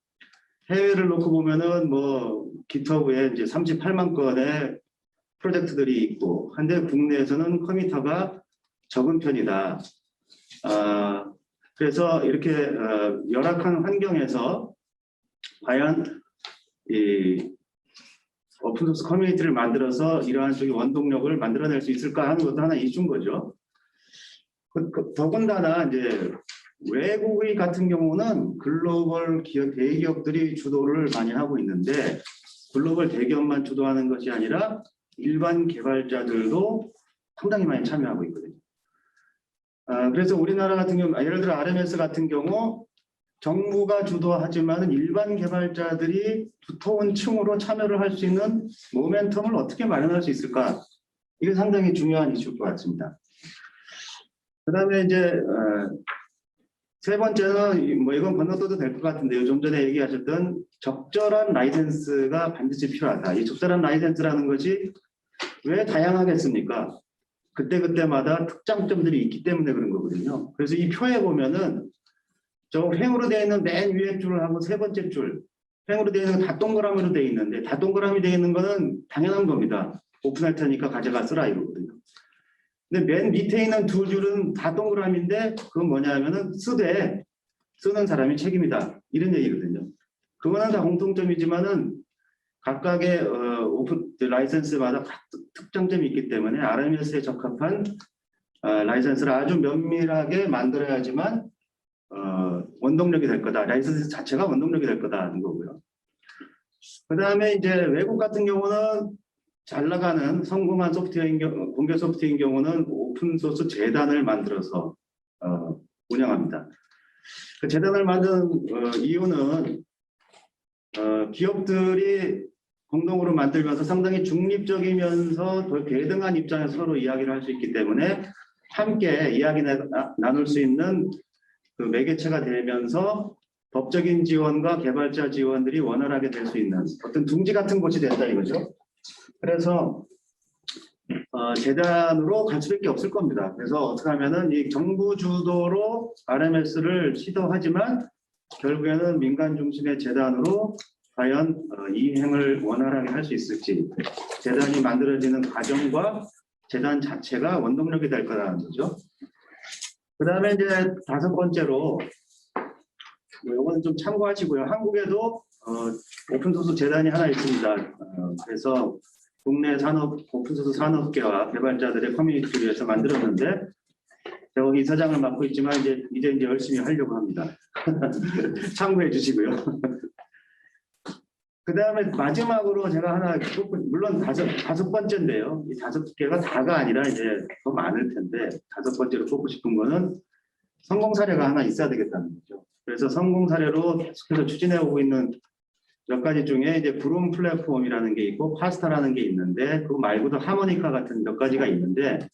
해외를 놓고 보면은 뭐 깃허브에 이제 38만 건의 프로젝트들이 있고 한데 국내에서는 커뮤니티가 적은 편이다. 그래서 이렇게 열악한 환경에서 과연 이 오픈소스 커뮤니티를 만들어서 이러한 쪽의 원동력을 만들어낼 수 있을까 하는 것도 하나 이슈인 거죠. 더군다나 이제 외국의 같은 경우는 글로벌 기업, 대기업들이 주도를 많이 하고 있는데 글로벌 대기업만 주도하는 것이 아니라 일반 개발자들도 상당히 많이 참여하고 있거든요. 그래서 우리나라 같은 경우, 예를 들어 RMS 같은 경우 정부가 주도하지만 일반 개발자들이 두터운 층으로 참여를 할 수 있는 모멘텀을 어떻게 마련할 수 있을까? 이게 상당히 중요한 이슈일 것 같습니다. 그다음에 이제 세 번째는 뭐 이건 건너뛰어도 될 것 같은데요. 좀 전에 얘기하셨던 적절한 라이센스가 반드시 필요하다. 이 적절한 라이센스라는 것이 왜 다양하겠습니까? 그때그때마다 특장점들이 있기 때문에 그런 거거든요. 그래서 이 표에 보면은 저 횡으로 되어 있는 맨 위에 줄을 하고 세 번째 줄, 횡으로 되어 있는 건 다 동그라미로 되어 있는데 다 동그라미 되어 있는 거는 당연한 겁니다. 오픈할 테니까 가져가 쓰라 이거거든요. 근데 맨 밑에 있는 두 줄은 다 동그라미인데 그건 뭐냐면은 쓰는 사람이 책임이다 이런 얘기거든요. 그거는 다 공통점이지만은 각각의 오픈 라이센스마다 특장점이 있기 때문에 RMS에 적합한 라이센스를 아주 면밀하게 만들어야지만 원동력이 될 거다. 라이센스 자체가 원동력이 될 거다 하는 거고요. 그 다음에 이제 외국 같은 경우는 잘 나가는 성공한 소프트웨어인 공개 소프트웨어인 경우는 오픈소스 재단을 만들어서 운영합니다. 그 재단을 만든 이유는 기업들이 공동으로 만들면서 상당히 중립적이면서 더 개등한 입장에서 서로 이야기를 할 수 있기 때문에 함께 이야기 나눌 수 있는 그 매개체가 되면서 법적인 지원과 개발자 지원들이 원활하게 될 수 있는 어떤 둥지 같은 곳이 된다 이거죠. 그래서 재단으로 갈 수밖에 없을 겁니다. 그래서 어떻게 하면은 이 정부 주도로 RMS를 시도하지만 결국에는 민간 중심의 재단으로 과연 이 행을 원활하게 할 수 있을지 재단이 만들어지는 과정과 재단 자체가 원동력이 될 거라는 거죠. 그 다음에 이제 다섯 번째로 이거는 좀 참고하시고요. 한국에도 오픈소스 재단이 하나 있습니다. 그래서 국내 오픈소스 산업계와 개발자들의 커뮤니티를 위해서 만들었는데 제가 거기 이사장을 맡고 있지만 이제 열심히 하려고 합니다. 참고해 주시고요. 그 다음에 마지막으로 제가 하나 물론 다섯 번째인데요. 이 다섯 개가 다가 아니라 이제 더 많을 텐데 다섯 번째로 꼽고 싶은 거는 성공 사례가 하나 있어야 되겠다는 거죠. 그래서 성공 사례로 계속해서 추진해 오고 있는 몇 가지 중에 이제 브룸 플랫폼이라는 게 있고 파스타라는 게 있는데 그거 말고도 하모니카 같은 몇 가지가 있는데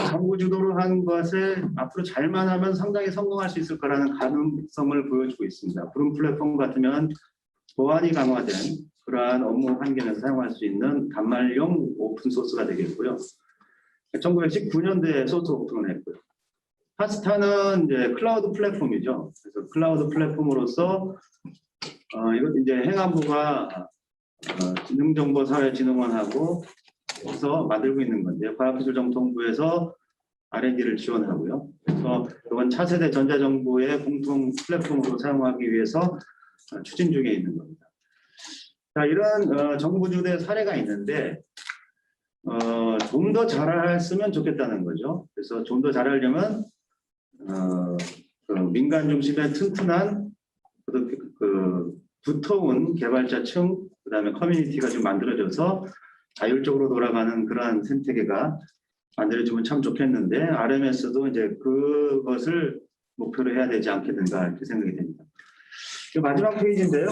정부 주도로 한 것에 앞으로 잘만 하면 상당히 성공할 수 있을 거라는 가능성을 보여주고 있습니다. 브룸 플랫폼 같으면 보안이 강화된 그러한 업무 환경에서 사용할 수 있는 단말용 오픈 소스가 되겠고요. 1919년도에 소스 오픈을 했고요. 파스타는 이제 클라우드 플랫폼이죠. 그래서 클라우드 플랫폼으로서 이것 이제 행안부가 지능정보사회진흥원하고 해서 만들고 있는 건데요. 과학기술정통부에서 R&D를 지원하고요. 그래서 이건 차세대 전자정부의 공통 플랫폼으로 사용하기 위해서 추진 중에 있는 겁니다. 자, 이런 정부 주도의 사례가 있는데 좀 더 잘했으면 좋겠다는 거죠. 그래서 좀 더 잘하려면 그 민간 중심의 튼튼한 그 두터운 개발자층 그다음에 커뮤니티가 좀 만들어져서 자율적으로 돌아가는 그러한 생태계가 만들어지면 참 좋겠는데 RMS도 이제 그것을 목표로 해야 되지 않겠는가 이렇게 생각이 됩니다. 마지막 페이지인데요.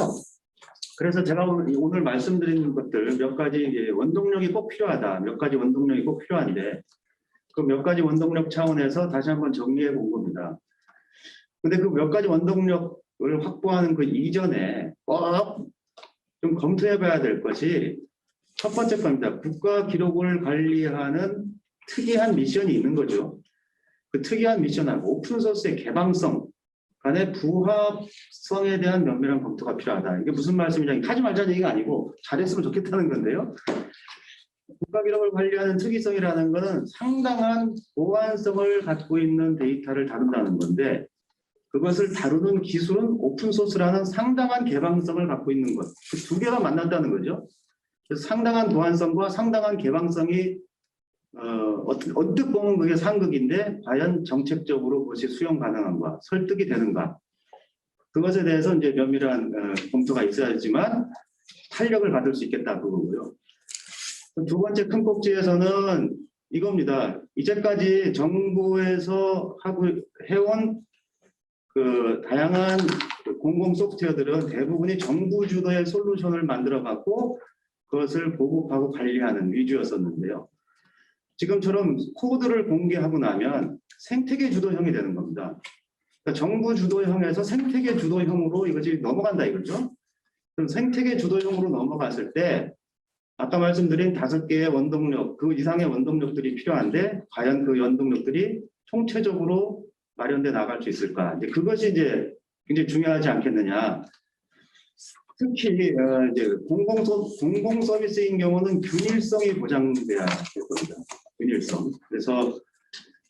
그래서 제가 오늘 말씀드린 것들 몇 가지 원동력이 꼭 필요하다. 몇 가지 원동력이 꼭 필요한데 그 몇 가지 원동력 차원에서 다시 한번 정리해 본 겁니다. 근데 그 몇 가지 원동력을 확보하는 그 이전에 꼭 좀 검토해 봐야 될 것이 첫 번째 겁니다. 국가 기록을 관리하는 특이한 미션이 있는 거죠. 그 특이한 미션하고 오픈소스의 개방성 간의 부합성에 대한 면밀한 검토가 필요하다. 이게 무슨 말씀이냐? 하지 말자는 얘기가 아니고 잘했으면 좋겠다는 건데요. 국가 기록을 관리하는 특이성이라는 것은 상당한 보안성을 갖고 있는 데이터를 다룬다는 건데 그것을 다루는 기술은 오픈소스라는 상당한 개방성을 갖고 있는 것. 그 두 개가 만난다는 거죠. 그래서 상당한 보안성과 상당한 개방성이 언뜻 보면 그게 상극인데 과연 정책적으로 그것이 수용 가능한가, 설득이 되는가. 그것에 대해서 이제 면밀한 검토가 있어야지만 탄력을 받을 수 있겠다 그거고요. 두 번째 큰 꼭지에서는 이겁니다. 이제까지 정부에서 해온 그 다양한 공공 소프트웨어들은 대부분이 정부 주도의 솔루션을 만들어 갖고 그것을 보급하고 관리하는 위주였었는데요. 지금처럼 코드를 공개하고 나면 생태계 주도형이 되는 겁니다. 그러니까 정부 주도형에서 생태계 주도형으로 이것이 넘어간다 이거죠. 그럼 생태계 주도형으로 넘어갔을 때 아까 말씀드린 5개의 원동력, 그 이상의 원동력들이 필요한데 과연 그 원동력들이 총체적으로 마련돼 나갈 수 있을까? 이제 그것이 이제 굉장히 중요하지 않겠느냐. 특히 이제 공공 서비스인 경우는 균일성이 보장돼야 될 겁니다. 균일성. 그래서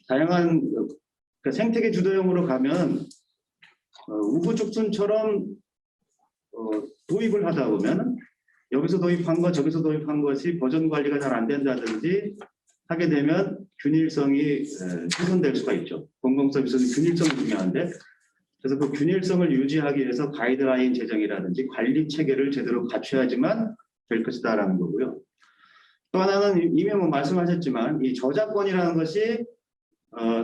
다양한 그러니까 생태계 주도형으로 가면 우후죽순처럼 도입을 하다 보면 여기서 도입한 것 저기서 도입한 것이 버전 관리가 잘 안 된다든지 하게 되면 균일성이 훼손될 수가 있죠. 공공 서비스는 균일성이 중요한데 그래서 그 균일성을 유지하기 위해서 가이드라인 제정이라든지 관리 체계를 제대로 갖춰야지만 될 것이다라는 거고요. 또 하나는 이미 뭐 말씀하셨지만 이 저작권이라는 것이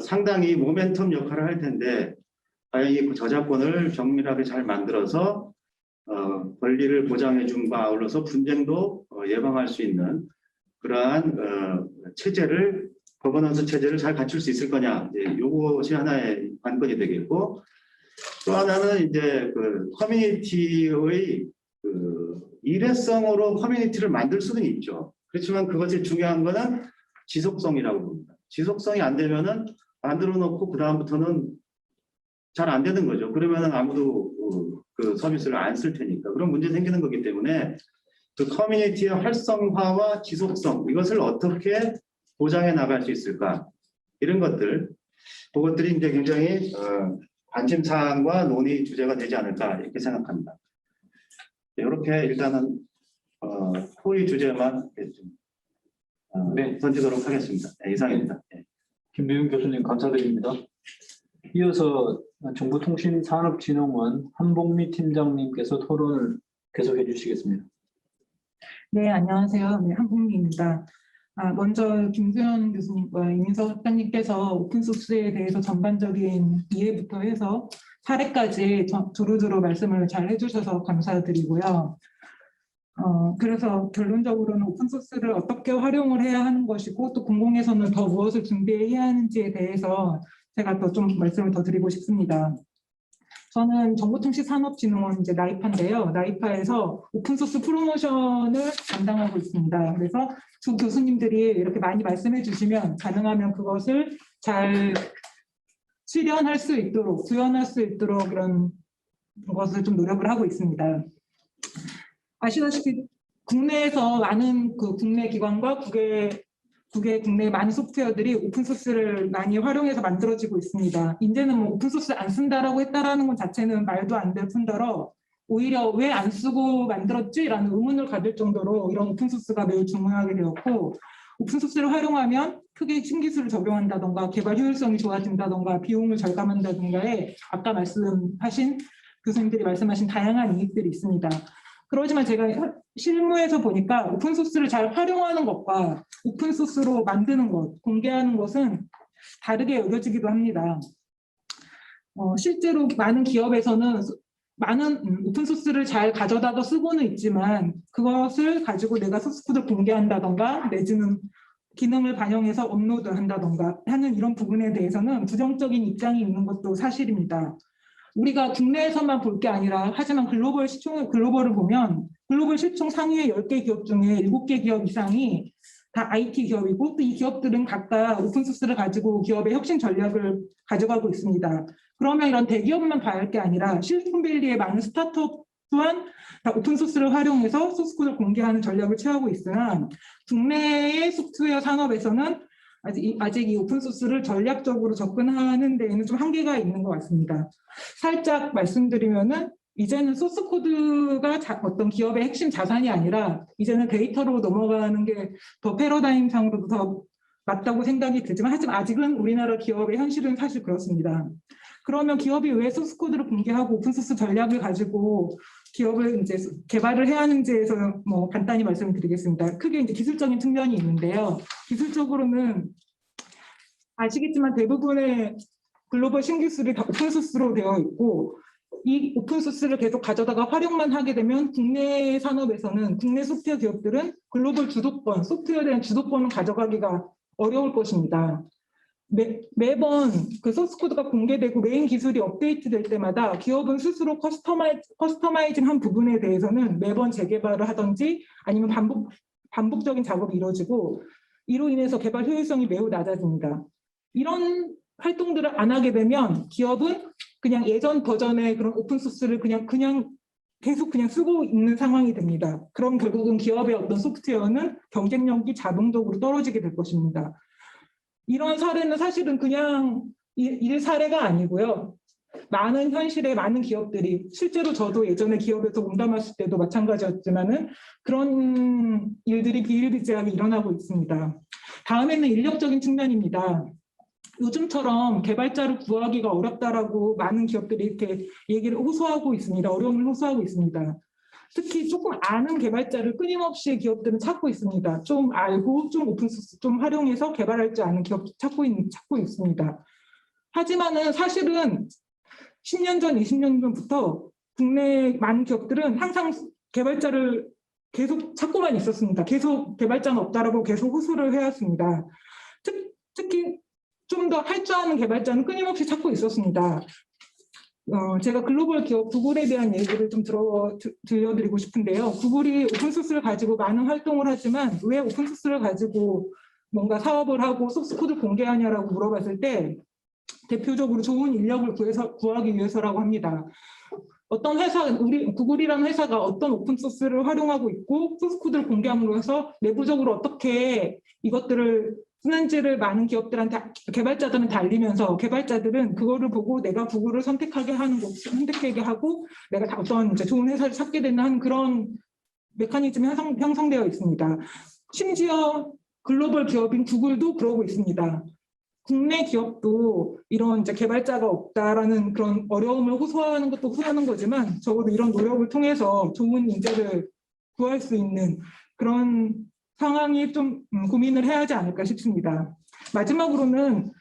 상당히 모멘텀 역할을 할 텐데 과연 이 저작권을 정밀하게 잘 만들어서 권리를 보장해 줌과 아울러서 분쟁도 예방할 수 있는 그러한 체제를 거버넌스 체제를 잘 갖출 수 있을 거냐 이것이 하나의 관건이 되겠고 또 하나는 이제 그 커뮤니티의 그 일회성으로 커뮤니티를 만들 수는 있죠. 그렇지만 그것이 중요한 거는 지속성이라고 봅니다. 지속성이 안 되면은 만들어 놓고 그 다음부터는 잘 안 되는 거죠. 그러면은 아무도 그 서비스를 안 쓸 테니까 그런 문제 생기는 거기 때문에 그 커뮤니티의 활성화와 지속성 이것을 어떻게 보장해 나갈 수 있을까 이런 것들 그것들이 이제 굉장히 관심 사항과 논의 주제가 되지 않을까 이렇게 생각합니다. 이렇게 일단은 토의 주제만 좀 던지도록 하겠습니다. 네, 이상입니다. 네. 김배윤 교수님 감사드립니다. 이어서 정보통신산업진흥원 한복미 팀장님께서 토론을 계속해 주시겠습니다. 네, 안녕하세요. 네, 한복미입니다. 먼저 김수현 교수님과 이민석 학장님께서 오픈소스에 대해서 전반적인 이해부터 해서 사례까지 두루두루 말씀을 잘 해주셔서 감사드리고요. 그래서 결론적으로는 오픈소스를 어떻게 활용을 해야 하는 것이고 또 공공에서는 더 무엇을 준비해야 하는지에 대해서 제가 또 좀 말씀을 더 드리고 싶습니다. 저는 정보통신산업진흥원 이제 나이파인데요. 나이파에서 오픈소스 프로모션을 담당하고 있습니다. 그래서 두 교수님들이 이렇게 많이 말씀해 주시면 가능하면 그것을 잘 실현할 수 있도록, 구현할 수 있도록 이런 것을 좀 노력을 하고 있습니다. 아시다시피 국내에서 많은 그 국내 기관과 국내 많은 소프트웨어들이 오픈소스를 많이 활용해서 만들어지고 있습니다. 이제는 뭐 오픈소스 안 쓴다라고 했다라는 것 자체는 말도 안 될 뿐더러 오히려 왜 안 쓰고 만들었지라는 의문을 가질 정도로 이런 오픈소스가 매우 중요하게 되었고 오픈소스를 활용하면 크게 신기술을 적용한다던가 개발 효율성이 좋아진다던가 비용을 절감한다던가에 아까 말씀하신 교수님들이 말씀하신 다양한 이익들이 있습니다. 그렇지만 제가 실무에서 보니까 오픈소스를 잘 활용하는 것과 오픈소스로 만드는 것, 공개하는 것은 다르게 여겨지기도 합니다. 실제로 많은 기업에서는 많은 오픈소스를 잘 가져다가 쓰고는 있지만 그것을 가지고 내가 소스코드를 공개한다던가 내지는 기능을 반영해서 업로드한다던가 하는 이런 부분에 대해서는 부정적인 입장이 있는 것도 사실입니다. 우리가 국내에서만 볼 게 아니라 하지만 글로벌을 보면 글로벌 시총 상위의 10개 기업 중에 7개 기업 이상이 다 IT 기업이고 또 이 기업들은 각각 오픈소스를 가지고 기업의 혁신 전략을 가져가고 있습니다. 그러면 이런 대기업만 봐야 할 게 아니라 실리콘밸리의 많은 스타트업 또한 다 오픈소스를 활용해서 소스코드를 공개하는 전략을 취하고 있으나 국내의 소프트웨어 산업에서는 아직 이 오픈소스를 전략적으로 접근하는 데에는 좀 한계가 있는 것 같습니다. 살짝 말씀드리면은 이제는 소스코드가 어떤 기업의 핵심 자산이 아니라 이제는 데이터로 넘어가는 게 더 패러다임상으로도 더 맞다고 생각이 들지만 하지만 아직은 우리나라 기업의 현실은 사실 그렇습니다. 그러면 기업이 왜 소스 코드를 공개하고 오픈소스 전략을 가지고 기업을 이제 개발을 해야 하는지에서 뭐 간단히 말씀을 드리겠습니다. 크게 이제 기술적인 측면이 있는데요. 기술적으로는 아시겠지만 대부분의 글로벌 신기술이 다 오픈소스로 되어 있고 이 오픈소스를 계속 가져다가 활용만 하게 되면 국내 산업에서는 국내 소프트웨어 기업들은 글로벌 주도권, 소프트웨어에 대한 주도권을 가져가기가 어려울 것입니다. 매번 그 소스 코드가 공개되고 메인 기술이 업데이트될 때마다 기업은 스스로 커스터마이징한 부분에 대해서는 매번 재개발을 하든지 아니면 반복적인 작업이 이루어지고 이로 인해서 개발 효율성이 매우 낮아집니다. 이런 활동들을 안 하게 되면 기업은 그냥 예전 버전의 그런 오픈소스를 그냥 계속 쓰고 있는 상황이 됩니다. 그럼 결국은 기업의 어떤 소프트웨어는 경쟁력이 자동적으로 떨어지게 될 것입니다. 이런 사례는 사실은 그냥 일 사례가 아니고요. 많은 현실에 많은 기업들이 실제로 저도 예전에 기업에서 몸담았을 때도 마찬가지였지만은 그런 일들이 비일비재하게 일어나고 있습니다. 다음에는 인력적인 측면입니다. 요즘처럼 개발자를 구하기가 어렵다라고 많은 기업들이 이렇게 얘기를 호소하고 있습니다. 어려움을 호소하고 있습니다. 특히 조금 아는 개발자를 끊임없이 기업들은 찾고 있습니다. 좀 알고 좀 오픈소스 좀 활용해서 개발할 줄 아는 기업 찾고 있습니다. 하지만은 사실은 10년 전, 20년 전부터 국내 많은 기업들은 항상 개발자를 계속 찾고만 있었습니다. 계속 개발자는 없다라고 계속 호소를 해왔습니다. 특히 좀 더 할 줄 아는 개발자는 끊임없이 찾고 있었습니다. 제가 글로벌 기업 구글에 대한 얘기를 좀 들려드리고 싶은데요. 구글이 오픈소스를 가지고 많은 활동을 하지만 왜 오픈소스를 가지고 뭔가 사업을 하고 소스코드를 공개하냐라고 물어봤을 때 대표적으로 좋은 인력을 구하기 위해서라고 합니다. 어떤 회사, 구글이라는 회사가 어떤 오픈소스를 활용하고 있고 소스코드를 공개함으로 해서 내부적으로 어떻게 이것들을 쓰는지를 많은 기업들한테 개발자들한테 알리면서 개발자들은 그거를 보고 내가 구글을 선택하게 하고 내가 어떤 이제 좋은 회사를 찾게 되는 그런 메커니즘이 형성되어 있습니다. 심지어 글로벌 기업인 구글도 그러고 있습니다. 국내 기업도 이런 이제 개발자가 없다라는 그런 어려움을 호소하는 것도 호소하는 거지만 적어도 이런 노력을 통해서 좋은 인재를 구할 수 있는 그런 상황이 좀 고민을 해야 하지 않을까 싶습니다. 마지막으로는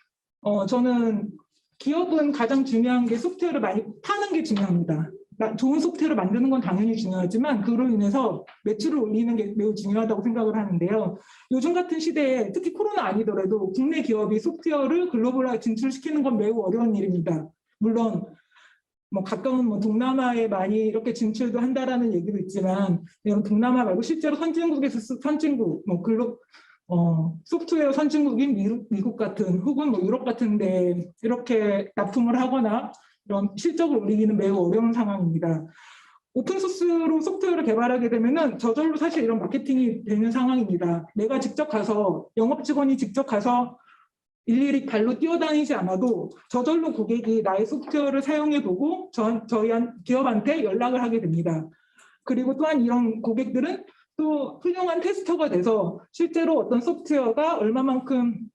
저는 기업은 가장 중요한 게 소프트웨어를 많이 파는 게 중요합니다. 좋은 소프트웨어를 만드는 건 당연히 중요하지만 그로 인해서 매출을 올리는 게 매우 중요하다고 생각을 하는데요. 요즘 같은 시대에 특히 코로나 아니더라도 국내 기업이 소프트웨어를 글로벌화 진출시키는 건 매우 어려운 일입니다. 물론 뭐 가까운 동남아에 많이 이렇게 진출도 한다라는 얘기도 있지만 이런 동남아 말고 실제로 선진국에서 선진국 소프트웨어 선진국인 미국 같은 혹은 뭐 유럽 같은데 이렇게 납품을 하거나 이런 실적을 올리기는 매우 어려운 상황입니다. 오픈소스로 소프트웨어를 개발하게 되면은 저절로 사실 이런 마케팅이 되는 상황입니다. 내가 직접 가서 영업 직원이 직접 가서 일일이 발로 뛰어다니지 않아도 저절로 고객이 나의 소프트웨어를 사용해보고 저희 기업한테 연락을 하게 됩니다. 그리고 또한 이런 고객들은 또 훌륭한 테스터가 돼서 실제로 어떤 소프트웨어가 얼마만큼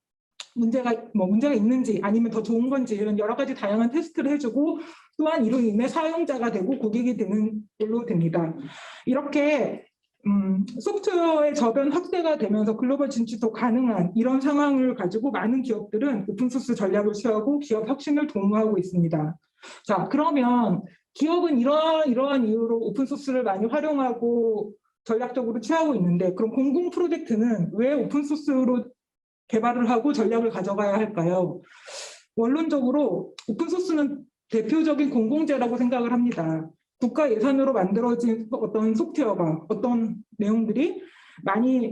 문제가 있는지 아니면 더 좋은 건지 이런 여러 가지 다양한 테스트를 해주고 또한 이로 인해 사용자가 되고 고객이 되는 걸로 됩니다. 이렇게 소프트웨어의 저변 확대가 되면서 글로벌 진출도 가능한 이런 상황을 가지고 많은 기업들은 오픈소스 전략을 취하고 기업 혁신을 도모하고 있습니다. 자, 그러면 기업은 이러한 이유로 오픈소스를 많이 활용하고 전략적으로 취하고 있는데 그럼 공공 프로젝트는 왜 오픈소스로 개발을 하고 전략을 가져가야 할까요? 원론적으로 오픈소스는 대표적인 공공재라고 생각을 합니다. 국가 예산으로 만들어진 어떤 소프트웨어가 어떤 내용들이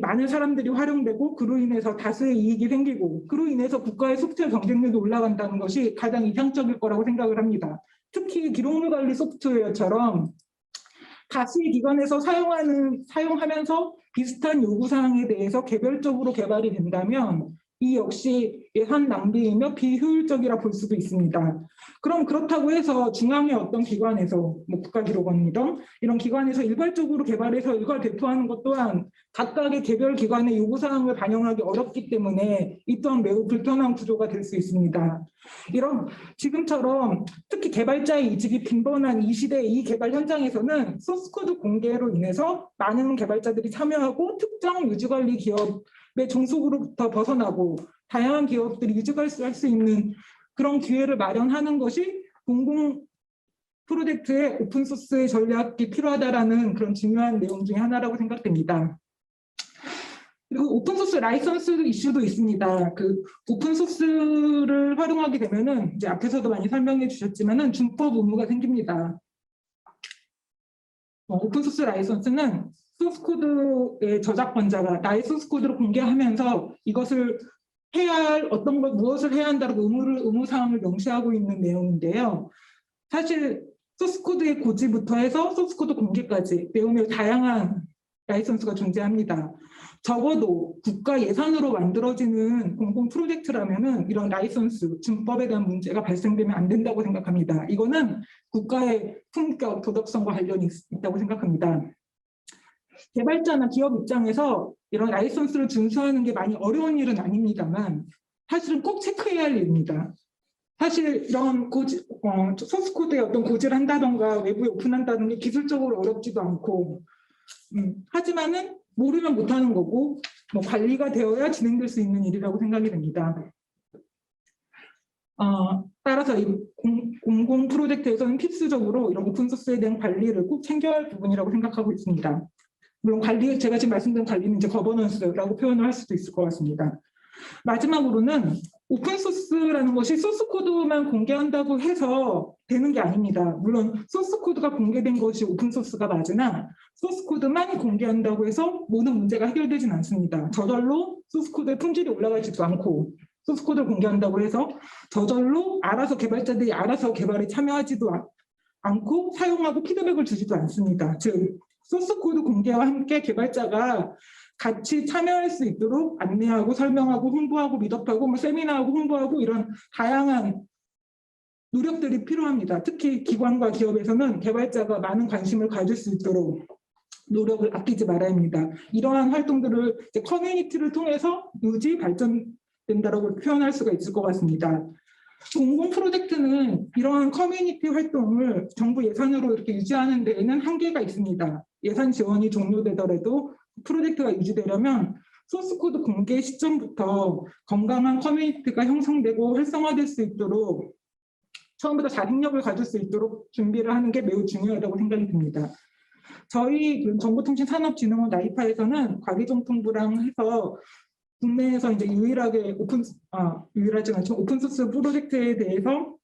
많은 사람들이 활용되고 그로 인해서 다수의 이익이 생기고 그로 인해서 국가의 소프트웨어 경쟁력이 올라간다는 것이 가장 이상적일 거라고 생각을 합니다. 특히 기록물 관리 소프트웨어처럼 다수의 기관에서 사용하면서 비슷한 요구사항에 대해서 개별적으로 개발이 된다면 이 역시 예산 낭비이며 비효율적이라 볼 수도 있습니다. 그럼 그렇다고 해서 중앙의 어떤 기관에서 뭐 국가기록원이든 이런 기관에서 일괄적으로 개발해서 이걸 배포하는 것 또한 각각의 개별 기관의 요구사항을 반영하기 어렵기 때문에 이 또한 매우 불편한 구조가 될 수 있습니다. 이런 지금처럼 특히 개발자의 이직이 빈번한 이 시대의 이 개발 현장에서는 소스코드 공개로 인해서 많은 개발자들이 참여하고 특정 유지관리 기업의 종속으로부터 벗어나고 다양한 기업들이 유지할 수 있는 그런 기회를 마련하는 것이 공공 프로젝트의 오픈소스의 전략이 필요하다라는 그런 중요한 내용 중에 하나라고 생각됩니다. 그리고 오픈소스 라이선스 이슈도 있습니다. 그 오픈소스를 활용하게 되면은 이제 앞에서도 많이 설명해 주셨지만은 준법 의무가 생깁니다. 오픈소스 라이선스는 소스코드의 저작권자가 나의 소스코드를 공개하면서 이것을 해야 할 어떤 것 무엇을 해야 한다고 의무사항을 명시하고 있는 내용인데요. 사실 소스코드의 고지부터 해서 소스코드 공개까지 매우 다양한 라이선스가 존재합니다. 적어도 국가 예산으로 만들어지는 공공 프로젝트라면은 이런 라이선스, 준법에 대한 문제가 발생되면 안 된다고 생각합니다. 이거는 국가의 품격, 도덕성과 관련이 있다고 생각합니다. 개발자나 기업 입장에서 이런 라이선스를 준수하는 게 많이 어려운 일은 아닙니다만 사실은 꼭 체크해야 할 일입니다. 사실 이런 소스코드에 어떤 고지를 한다던가 외부에 오픈한다는 게 기술적으로 어렵지도 않고 하지만은 모르면 못하는 거고 뭐 관리가 되어야 진행될 수 있는 일이라고 생각이 됩니다. 따라서 이 공공 프로젝트에서는 필수적으로 이런 오픈소스에 대한 관리를 꼭 챙겨야 할 부분이라고 생각하고 있습니다. 물론 관리, 제가 지금 말씀드린 관리는 이제 거버넌스라고 표현을 할 수도 있을 것 같습니다. 마지막으로는 오픈소스라는 것이 소스코드만 공개한다고 해서 되는 게 아닙니다. 물론 소스코드가 공개된 것이 오픈소스가 맞으나 소스코드만 공개한다고 해서 모든 문제가 해결되진 않습니다. 저절로 소스코드의 품질이 올라가지도 않고 소스코드를 공개한다고 해서 저절로 개발자들이 알아서 개발에 참여하지도 않고 사용하고 피드백을 주지도 않습니다. 즉 소스코드 공개와 함께 개발자가 같이 참여할 수 있도록 안내하고 설명하고 홍보하고 미덕하고 뭐 세미나하고 홍보하고 이런 다양한 노력들이 필요합니다. 특히 기관과 기업에서는 개발자가 많은 관심을 가질 수 있도록 노력을 아끼지 말아야 합니다. 이러한 활동들을 이제 커뮤니티를 통해서 유지 발전된다고 표현할 수가 있을 것 같습니다. 공공 프로젝트는 이러한 커뮤니티 활동을 정부 예산으로 이렇게 유지하는 데에는 한계가 있습니다. 예산 지원이 종료되더라도 프로젝트가 유지되려면 소스코드 공개 시점부터 건강한 커뮤니티가 형성되고 활성화될 수 있도록 처음부터 자생력을 가질 수 있도록 준비를 하는 게 매우 중요하다고 생각이 듭니다. 저희 정보통신산업진흥원 나이파에서는 과기정통부랑 해서 국내에서 이제 유일하게 유일하지 않지만 오픈소스 프로젝트에 대해서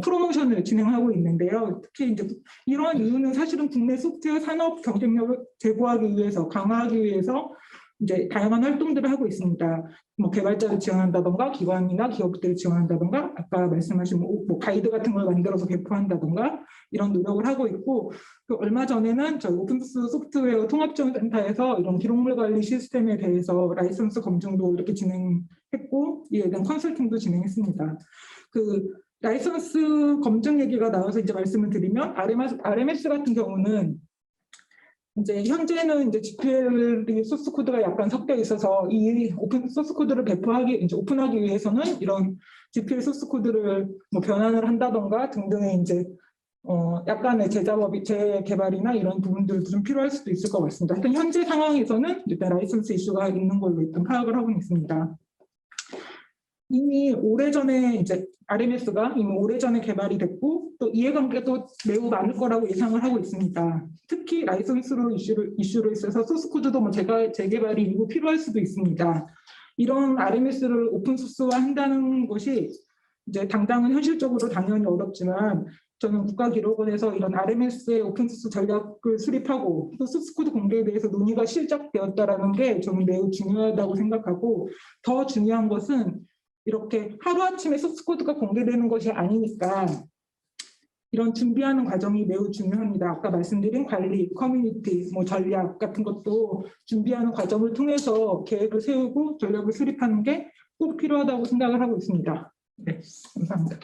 프로모션을 진행하고 있는데요. 특히 이제 이러한 이유는 사실은 국내 소프트웨어 산업 경쟁력을 제고하기 위해서 강화하기 위해서 이제 다양한 활동들을 하고 있습니다. 뭐 개발자를 지원한다던가 기관이나 기업들을 지원한다던가 아까 말씀하신 뭐 가이드 같은 걸 만들어서 배포한다던가 이런 노력을 하고 있고 그 얼마 전에는 저희 오픈소스 소프트웨어 통합지원센터에서 이런 기록물 관리 시스템에 대해서 라이선스 검증도 이렇게 진행했고 이에 대한 컨설팅도 진행했습니다. 그 라이선스 검증 얘기가 나와서 이제 말씀을 드리면 RMS 같은 경우는 이제 현재는 이제 GPL 소스 코드가 약간 섞여 있어서 이 오픈 소스 코드를 배포하기 이제 오픈하기 위해서는 이런 GPL 소스 코드를 뭐 변환을 한다던가 등등의 이제 약간의 재개발이나 이런 부분들도 좀 필요할 수도 있을 것 같습니다. 하여튼 현재 상황에서는 일단 라이선스 이슈가 있는 걸로 일단 파악을 하고 있습니다. 이미 오래전에 이제 RMS가 이미 오래전에 개발이 됐고 또 이해관계도 매우 많을 거라고 예상을 하고 있습니다. 특히 라이선스로 이슈로 있어서 소스코드도 뭐 재개발이 일부 필요할 수도 있습니다. 이런 RMS를 오픈소스화 한다는 것이 이제 당장은 현실적으로 당연히 어렵지만 저는 국가기록원에서 이런 RMS의 오픈소스 전략을 수립하고 또 소스코드 공개에 대해서 논의가 시작되었다는 게 저는 매우 중요하다고 생각하고 더 중요한 것은 이렇게 하루아침에 소스코드가 공개되는 것이 아니니까 이런 준비하는 과정이 매우 중요합니다. 아까 말씀드린 관리, 커뮤니티, 전략 같은 것도 준비하는 과정을 통해서 계획을 세우고 전략을 수립하는 게 꼭 필요하다고 생각을 하고 있습니다. 네, 감사합니다.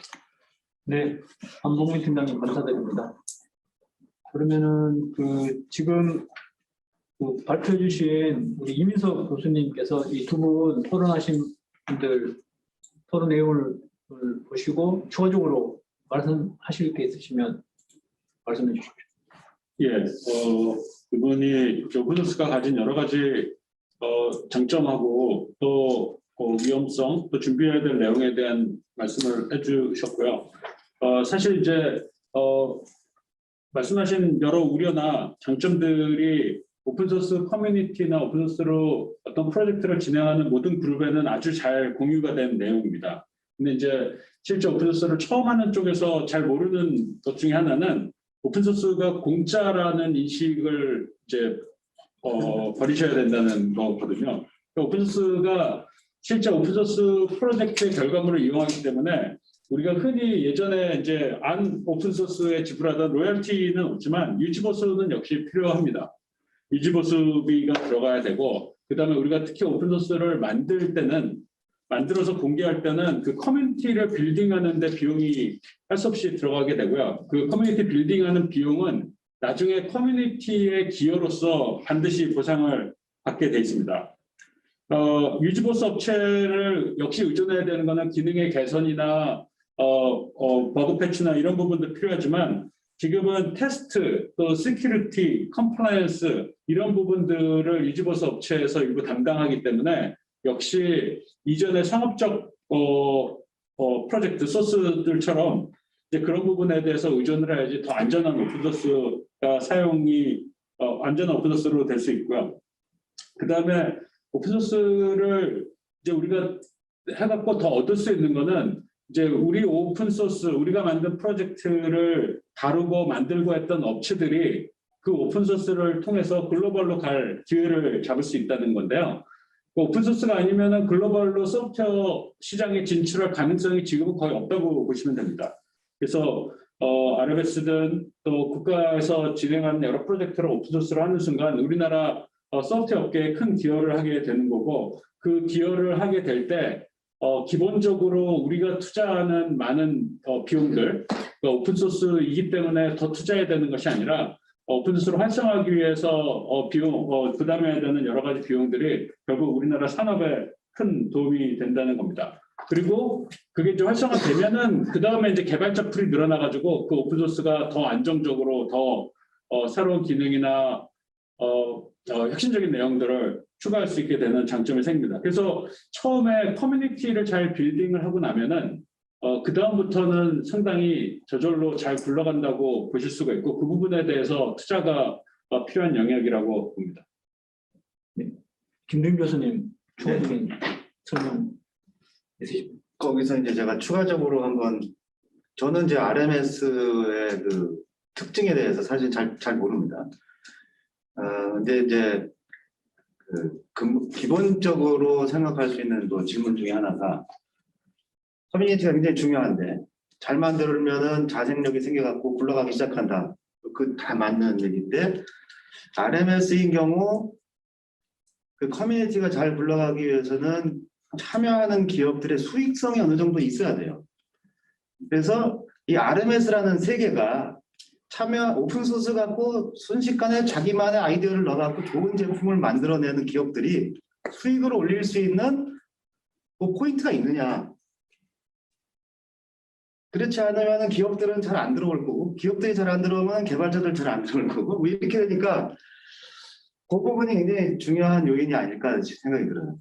네, 안봉민 팀장님 감사드립니다. 그러면은 지금 발표해 주신 우리 이민석 교수님께서 이 두 분 토론하신 분들 토론 내용을 보시고 추가적으로 말씀하실 게 있으시면 말씀해 주십시오. 예, 이분이 오픈소스가 가진 여러 가지 장점하고 또 위험성, 또 준비해야 될 내용에 대한 말씀을 해주셨고요. 사실 이제 말씀하신 여러 우려나 장점들이 오픈소스 커뮤니티나 오픈소스로 어떤 프로젝트를 진행하는 모든 그룹에는 아주 잘 공유가 된 내용입니다. 근데 이제 실제 오픈소스를 처음 하는 쪽에서 잘 모르는 것 중에 하나는 오픈소스가 공짜라는 인식을 이제 버리셔야 된다는 거거든요. 오픈소스가 실제 오픈소스 프로젝트의 결과물을 이용하기 때문에 우리가 흔히 예전에 이제 안 오픈소스에 지불하던 로열티는 없지만 유지보수는 역시 필요합니다. 유지보수비가 들어가야 되고, 그다음에 우리가 특히 오픈소스를 만들어서 공개할 때는 그 커뮤니티를 빌딩하는 데 비용이 할 수 없이 들어가게 되고요. 그 커뮤니티 빌딩하는 비용은 나중에 커뮤니티의 기여로서 반드시 보상을 받게 돼 있습니다. 유지보수 업체를 역시 의존해야 되는 것은 기능의 개선이나 버그 패치나 이런 부분도 필요하지만 지금은 테스트, 또 시큐리티, 컴플라이언스 이런 부분들을 유지보수 업체에서 일부 담당하기 때문에 역시 이전의 상업적 프로젝트 소스들처럼 이제 그런 부분에 대해서 의존을 해야지 더 안전한 오픈소스가 안전한 오픈소스로 될 수 있고요. 그 다음에 오픈소스를 이제 우리가 해갖고 더 얻을 수 있는 거는 이제 우리 오픈소스, 우리가 만든 프로젝트를 다루고 만들고 했던 업체들이 그 오픈소스를 통해서 글로벌로 갈 기회를 잡을 수 있다는 건데요. 오픈소스가 아니면은 글로벌로 소프트웨어 시장에 진출할 가능성이 지금은 거의 없다고 보시면 됩니다. 그래서 RMS든 또 국가에서 진행하는 여러 프로젝트를 오픈소스로 하는 순간 우리나라 소프트웨어 업계에 큰 기여를 하게 되는 거고, 그 기여를 하게 될 때 기본적으로 우리가 투자하는 많은 비용들, 오픈소스이기 때문에 더 투자해야 되는 것이 아니라 오픈소스를 활성화하기 위해서 부담해야 되는 여러 가지 비용들이 결국 우리나라 산업에 큰 도움이 된다는 겁니다. 그리고 그게 이제 활성화되면은 그 다음에 이제 개발자 풀이 늘어나가지고 그 오픈소스가 더 안정적으로 더 새로운 기능이나 혁신적인 내용들을 추가할 수 있게 되는 장점이 생깁니다. 그래서 처음에 커뮤니티를 잘 빌딩을 하고 나면은 그 다음부터는 상당히 저절로 잘 굴러간다고 보실 수가 있고, 그 부분에 대해서 투자가 필요한 영역이라고 봅니다. 네. 김준 교수님 추가적인 설명 있으십니까? 거기서 이제 제가 추가적으로 한번, 저는 이제 RMS의 그 특징에 대해서 사실 잘 모릅니다. 근데 이제 기본적으로 생각할 수 있는 또 질문 중에 하나가, 커뮤니티가 굉장히 중요한데 잘 만들면은 자생력이 생겨갖고 굴러가기 시작한다. 그 다 맞는 얘기인데, RMS인 경우 그 커뮤니티가 잘 굴러가기 위해서는 참여하는 기업들의 수익성이 어느 정도 있어야 돼요. 그래서 이 RMS라는 세계가 오픈소스 갖고 순식간에 자기만의 아이디어를 넣어갖고 좋은 제품을 만들어내는 기업들이 수익을 올릴 수 있는 포인트가 있느냐. 그렇지 않으면 기업들은 잘 안 들어올 거고, 기업들이 잘 안 들어오면 개발자들 잘 안 들어올 거고, 이렇게 되니까 그 부분이 굉장히 중요한 요인이 아닐까 생각이 들어요.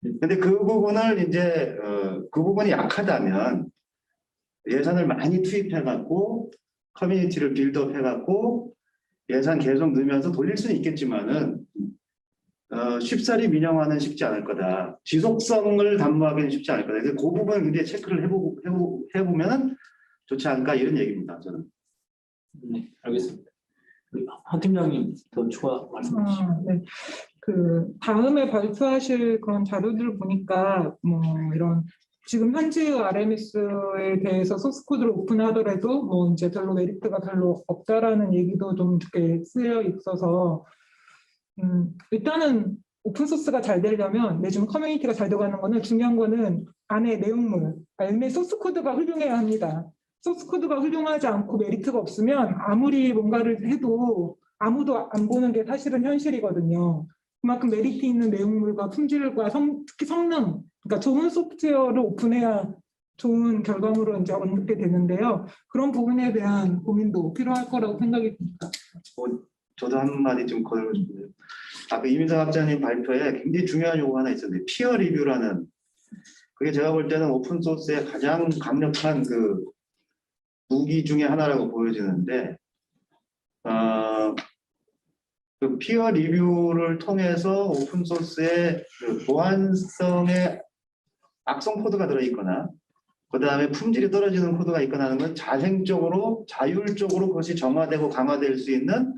근데 그 부분을 이제 그 부분이 약하다면 예산을 많이 투입해갖고 커뮤니티를 빌드업해갖고 예산 계속 넣으면서 돌릴 수는 있겠지만은 쉽사리 민영화는 쉽지 않을 거다. 지속성을 담보하기는 쉽지 않을 거다. 그래서 그 부분을 굉장히 체크를 해보면 좋지 않을까, 이런 얘기입니다. 저는. 네, 알겠습니다. 한 팀장님 더 추가 말씀 주시죠. 네. 그 다음에 발표하실 그런 자료들을 보니까 이런 지금 현지의 RMS에 대해서 소스 코드를 오픈하더라도 뭐 이제 별로 메리트가 별로 없다라는 얘기도 좀 이렇게 쓰여 있어서 일단은 오픈 소스가 잘 되려면 내지는 커뮤니티가 잘 돼가는 거는 중요한 거는 안에 내용물, 안에 소스 코드가 훌륭해야 합니다. 소스 코드가 훌륭하지 않고 메리트가 없으면 아무리 뭔가를 해도 아무도 안 보는 게 사실은 현실이거든요. 그만큼 메리트 있는 내용물과 품질과 특히 성능, 그러니까 좋은 소프트웨어를 오픈해야 좋은 결과물을 이제 얻게 되는데요. 그런 부분에 대한 고민도 필요할 거라고 생각이 듭니다. 저도 한마디 좀 거들고 싶은데요. 아까 이민석 학자님 발표에 굉장히 중요한 요구 하나 있었는데 피어 리뷰라는, 그게 제가 볼 때는 오픈 소스의 가장 강력한 그 무기 중에 하나라고 보여지는데, 그 피어 리뷰를 통해서 오픈 소스의 그 보안성에 악성 코드가 들어있거나 그 다음에 품질이 떨어지는 코드가 있거나 하는 건 자생적으로 자율적으로 그것이 정화되고 강화될 수 있는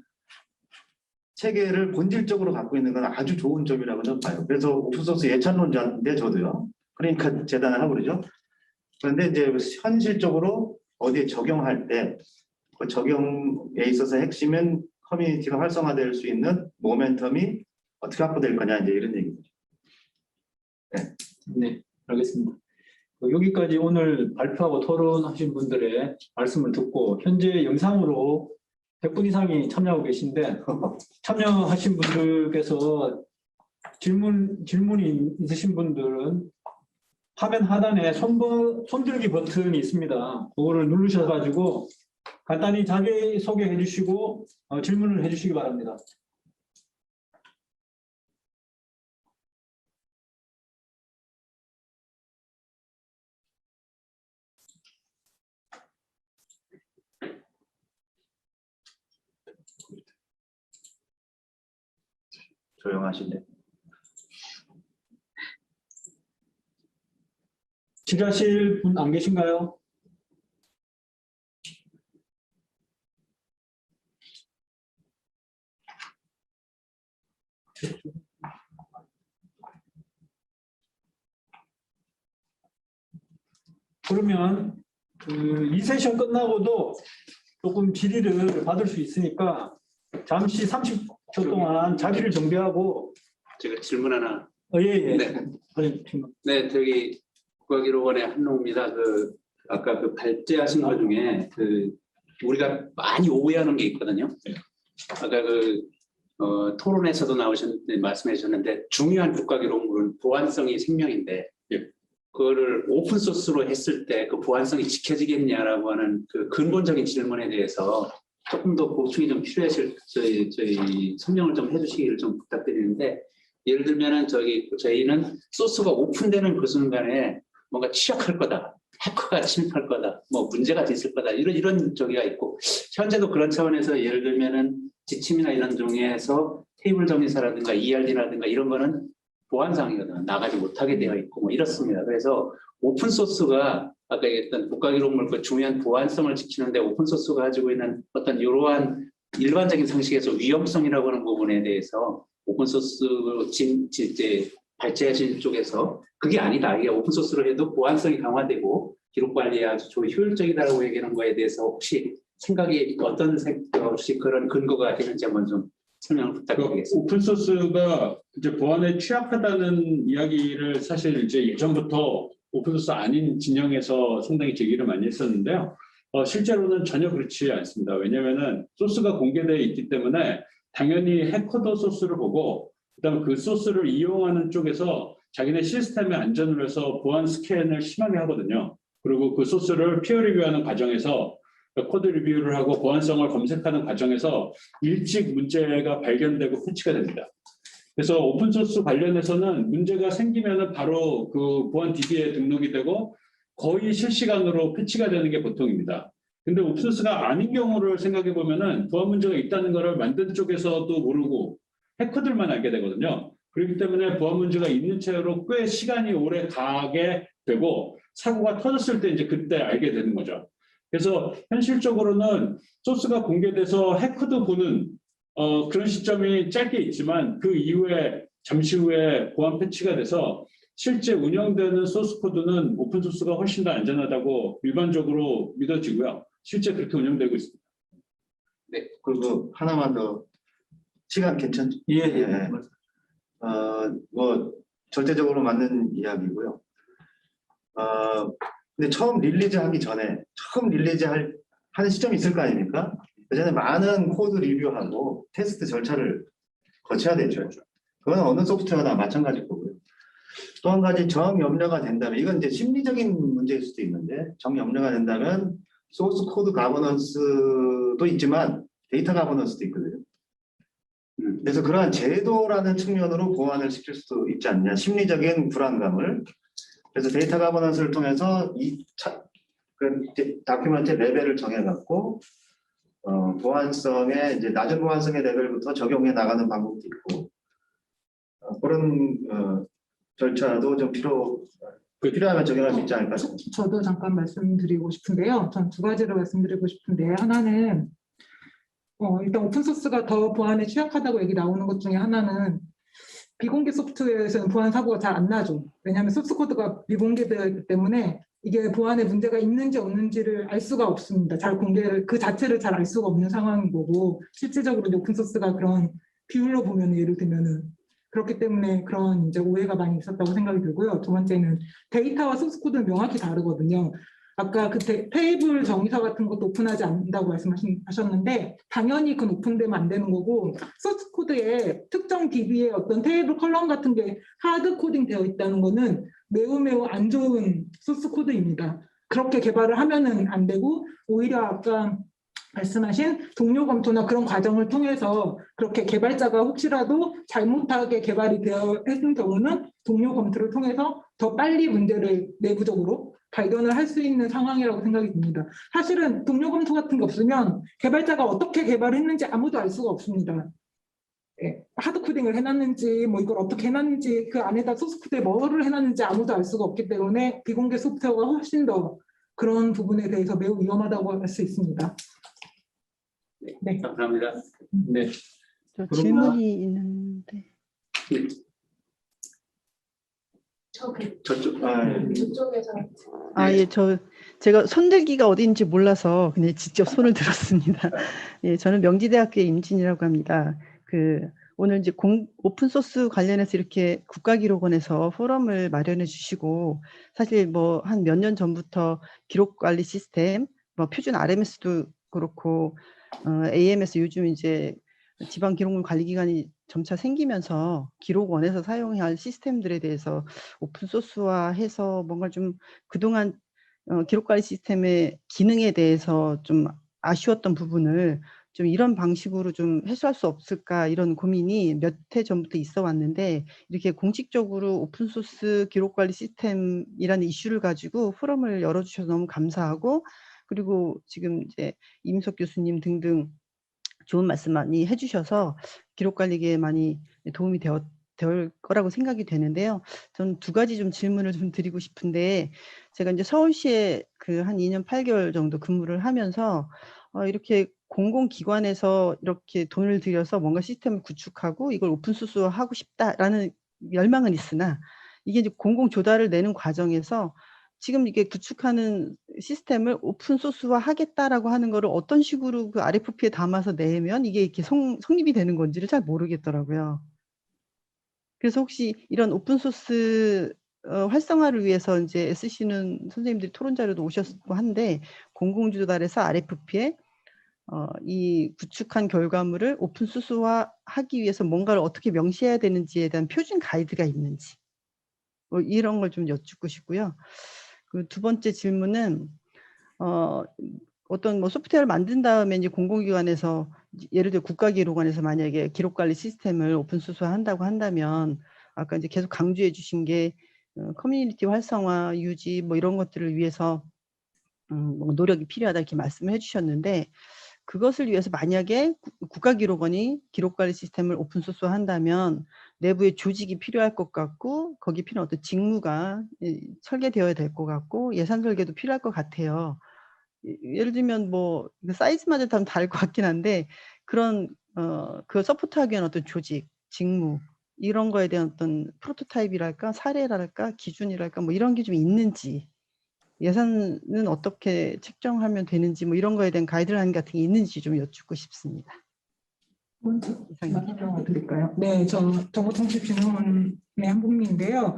체계를 본질적으로 갖고 있는 건 아주 좋은 점이라고 저는 봐요. 그래서 오픈소스 예찬론자인데 저도요. 그러니까 재단을 하고 그러죠. 그런데 이제 현실적으로 어디에 적용할 때 그 적용에 있어서 핵심은 커뮤니티가 활성화될 수 있는 모멘텀이 어떻게 확보될 거냐, 이제 이런 얘기죠. 네, 알겠습니다. 여기까지 오늘 발표하고 토론하신 분들의 말씀을 듣고 현재 영상으로 100분 이상이 참여하고 계신데 참여하신 분들께서 질문이 있으신 분들은 화면 하단에 손들기 버튼이 있습니다. 그거를 누르셔가지고 간단히 자기 소개해 주시고 질문을 해 주시기 바랍니다. 조용하신데. 질의하실 분 안 계신가요? 그러면 이 세션 끝나고도 조금 질의를 받을 수 있으니까 잠시 30초 동안 자리를 정비하고. 제가 질문 하나. 예. 네. 질문. 네, 저기 국가기록원의 한노입니다. 아까 발제하신 것 중에 우리가 많이 오해하는 게 있거든요. 아까 토론에서도 말씀해 주셨는데 중요한 국가기록물은 보안성이 생명인데 그거를 오픈 소스로 했을 때 그 보안성이 지켜지겠냐라고 하는 그 근본적인 질문에 대해서 조금 더 보충이 좀 필요하실 저희 설명을 좀 해주시기를 좀 부탁드리는데, 예를 들면은 저희는 소스가 오픈되는 그 순간에 뭔가 취약할 거다, 해커가 침입할 거다, 뭐 문제가 있을 거다, 이런 저기가 있고, 현재도 그런 차원에서 예를 들면은 지침이나 이런 중에서 테이블 정리사라든가 ERD라든가 이런 거는 보안상이거든요. 나가지 못하게 되어 있고 뭐 이렇습니다. 그래서 오픈 소스가 아까 얘기했던 국가기록물 그 중요한 보안성을 지키는데 오픈 소스가 가지고 있는 어떤 이러한 일반적인 상식에서 위험성이라고 하는 부분에 대해서 오픈 소스로 발제하신 쪽에서 그게 아니다. 이게 오픈 소스로 해도 보안성이 강화되고 기록 관리에 아주 효율적이다라고 얘기하는 거에 대해서 혹시 생각이 어떤 혹시 그런 근거가 되는지 한번 좀 설명을 부탁드리겠습니다. 오픈 소스가 이제 보안에 취약하다는 이야기를 사실 이제 예전부터 오픈 소스 아닌 진영에서 상당히 제기를 많이 했었는데요. 실제로는 전혀 그렇지 않습니다. 왜냐하면은 소스가 공개되어 있기 때문에 당연히 해커도 소스를 보고 그다음 그 소스를 이용하는 쪽에서 자기네 시스템의 안전을 위해서 보안 스캔을 심하게 하거든요. 그리고 그 소스를 피어 리뷰하는 과정에서 코드 리뷰를 하고 보안성을 검색하는 과정에서 일찍 문제가 발견되고 패치가 됩니다. 그래서 오픈소스 관련해서는 문제가 생기면 바로 그 보안 DB에 등록이 되고 거의 실시간으로 패치가 되는 게 보통입니다. 근데 오픈소스가 아닌 경우를 생각해 보면은 보안 문제가 있다는 것을 만든 쪽에서도 모르고 해커들만 알게 되거든요. 그렇기 때문에 보안 문제가 있는 채로 꽤 시간이 오래 가게 되고 사고가 터졌을 때 이제 그때 알게 되는 거죠. 그래서 현실적으로는 소스가 공개돼서 해커도 보는 그런 시점이 짧게 있지만 그 이후에 잠시 후에 보안 패치가 돼서 실제 운영되는 소스 코드는 오픈 소스가 훨씬 더 안전하다고 일반적으로 믿어지고요. 실제 그렇게 운영되고 있습니다. 그리고 하나만 더 시간 괜찮죠? 예, 예. 예. 뭐 절대적으로 맞는 이야기고요. 근데 처음 하는 시점이 있을 거 아닙니까? 그 전에 많은 코드 리뷰하고 테스트 절차를 거쳐야 되죠. 그건 어느 소프트웨어나 마찬가지 거고요. 또 한 가지 정염려가 된다면, 이건 이제 심리적인 문제일 수도 있는데, 정염려가 된다면 소스 코드 가버넌스도 있지만 데이터 가버넌스도 있거든요. 그래서 그러한 제도라는 측면으로 보완을 시킬 수도 있지 않냐, 심리적인 불안감을. 그래서 데이터 가버넌스를 통해서 다큐멘트 레벨을 정해갖고 보안성의 이제 낮은 보안성의 레벨부터 적용해 나가는 방법도 있고, 그런 절차도 좀 필요하면 적용할 수 있지 않을까 싶습니다. 저도 잠깐 말씀드리고 싶은데요. 전 두 가지로 말씀드리고 싶은데, 하나는 일단 오픈소스가 더 보안에 취약하다고 얘기 나오는 것 중에 하나는 비공개 소프트웨어에서는 보안 사고가 잘 안 나죠. 왜냐하면 소스 코드가 비공개되어 있기 때문에 이게 보안에 문제가 있는지 없는지를 알 수가 없습니다. 그 자체를 잘 알 수가 없는 상황인 거고, 실질적으로 오픈소스가 그런 비율로 보면, 예를 들면은 그렇기 때문에 그런 이제 오해가 많이 있었다고 생각이 들고요. 두 번째는 데이터와 소스 코드는 명확히 다르거든요. 아까 그 테이블 정의사 같은 것도 오픈하지 않는다고 말씀하셨는데, 당연히 그건 오픈되면 안 되는 거고, 소스 코드에 특정 DB의 어떤 테이블 컬럼 같은 게 하드 코딩 되어 있다는 거는 매우 안 좋은 소스 코드입니다. 그렇게 개발을 하면은 안 되고, 오히려 아까 말씀하신 동료 검토나 그런 과정을 통해서 그렇게 개발자가 혹시라도 잘못하게 개발이 되어 있는 경우는 동료 검토를 통해서 더 빨리 문제를 내부적으로 발견을 할 수 있는 상황이라고 생각이 듭니다. 사실은 동료 검토 같은 게 없으면 개발자가 어떻게 개발했는지 아무도 알 수가 없습니다. 하드 코딩을 해놨는지, 뭐 이걸 어떻게 해놨는지, 그 안에다 소스 코드에 뭐를 해놨는지 아무도 알 수가 없기 때문에 비공개 소프트웨어가 훨씬 더 그런 부분에 대해서 매우 위험하다고 할 수 있습니다. 네, 감사합니다. 네. 저 질문이 있는데. 저쪽. 저쪽에서. 예, 제가 손들기가 어딘지 몰라서 그냥 직접 손을 들었습니다. 예, 저는 명지대학교의 임진이라고 합니다. 오늘 이제 오픈소스 관련해서 이렇게 국가기록원에서 포럼을 마련해 주시고, 사실 뭐 한 몇 년 전부터 기록관리 시스템, 뭐 표준 RMS도 그렇고, AMS 요즘 이제 지방기록물관리기관이 점차 생기면서 기록원에서 사용해야 할 시스템들에 대해서 오픈소스화해서 뭔가 좀 그동안 기록관리 시스템의 기능에 대해서 좀 아쉬웠던 부분을 좀 이런 방식으로 좀 해소할 수 없을까, 이런 고민이 몇 해 전부터 있어 왔는데, 이렇게 공식적으로 오픈소스 기록관리 시스템이라는 이슈를 가지고 포럼을 열어주셔서 너무 감사하고, 그리고 지금 이제 이민석 교수님 등등 좋은 말씀 많이 해주셔서 기록관리계에 많이 도움이 될 거라고 생각이 되는데요. 저는 두 가지 좀 질문을 좀 드리고 싶은데, 제가 이제 서울시에 한 2년 8개월 정도 근무를 하면서 이렇게 공공기관에서 이렇게 돈을 들여서 뭔가 시스템을 구축하고 이걸 오픈소스화하고 싶다라는 열망은 있으나, 이게 이제 공공조달을 내는 과정에서 지금 이게 구축하는 시스템을 오픈소스화 하겠다라고 하는 거를 어떤 식으로 그 RFP에 담아서 내면 이게 이렇게 성립이 되는 건지를 잘 모르겠더라고요. 그래서 혹시 이런 오픈소스 활성화를 위해서 이제 SC는 선생님들이 토론 자료도 오셨고 한데, 공공조달에서 RFP에 이 구축한 결과물을 오픈소스화 하기 위해서 뭔가를 어떻게 명시해야 되는지에 대한 표준 가이드가 있는지, 뭐 이런 걸 좀 여쭙고 싶고요. 그 두 번째 질문은 어떤 뭐 소프트웨어를 만든 다음에 이제 공공기관에서, 예를 들어 국가기록원에서 만약에 기록관리 시스템을 오픈소스화 한다고 한다면, 아까 이제 계속 강조해 주신 게 커뮤니티 활성화, 유지 뭐 이런 것들을 위해서 뭐 노력이 필요하다 이렇게 말씀을 해주셨는데, 그것을 위해서 만약에 국가기록원이 기록관리 시스템을 오픈소스화 한다면 내부에 조직이 필요할 것 같고, 거기 필요한 어떤 직무가 설계되어야 될 것 같고, 예산 설계도 필요할 것 같아요. 예를 들면 뭐 사이즈마다 다를 것 같긴 한데, 그런 그 서포트하기 위한 어떤 조직, 직무, 이런 거에 대한 어떤 프로토타입이랄까 사례랄까 기준이랄까 뭐 이런 게 좀 있는지 예산은 어떻게 책정하면 되는지 뭐 이런 거에 대한 가이드라인 같은 게 있는지 좀 여쭙고 싶습니다. 이상입니다. 설명을 드릴까요? 네, 저 정보통신진흥원의 한국민인데요.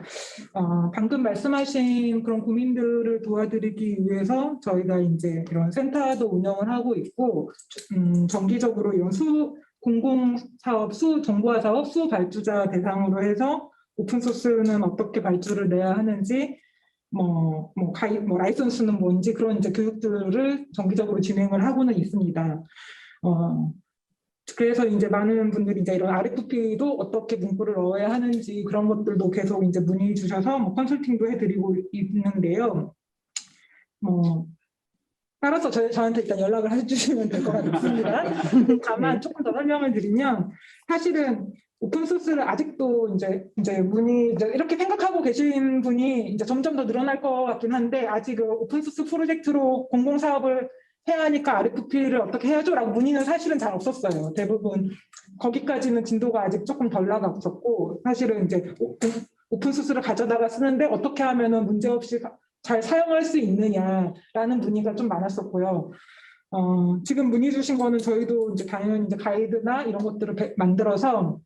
방금 말씀하신 그런 고민들을 도와드리기 위해서 저희가 이제 이런 센터도 운영을 하고 있고, 정기적으로 이런 공공사업, 정보화 사업 수발주자 대상으로 해서 오픈소스는 어떻게 발주를 내야 하는지, 라이선스는 뭔지 그런 이제 교육들을 정기적으로 진행을 하고는 있습니다. 그래서 이제 많은 분들이 이제 이런 RFP도 어떻게 문구를 넣어야 하는지 그런 것들도 계속 이제 문의 주셔서 컨설팅도 해드리고 있는데요. 따라서 저한테 일단 연락을 해주시면 될 것 같습니다. 다만 조금 더 설명을 드리면 사실은 오픈소스를 아직도 이제 문의 이렇게 생각하고 계신 분이 이제 점점 더 늘어날 것 같긴 한데 아직 그 오픈소스 프로젝트로 공공사업을 해야 하니까 RFP를 어떻게 해야죠라고 문의는 사실은 잘 없었어요. 대부분 거기까지는 진도가 아직 조금 덜 나갔었고 사실은 이제 오픈소스를 가져다가 쓰는데 어떻게 하면은 문제없이 잘 사용할 수 있느냐라는 문의가 좀 많았었고요. 지금 문의 주신 거는 저희도 이제 당연히 이제 가이드나 이런 것들을 만들어서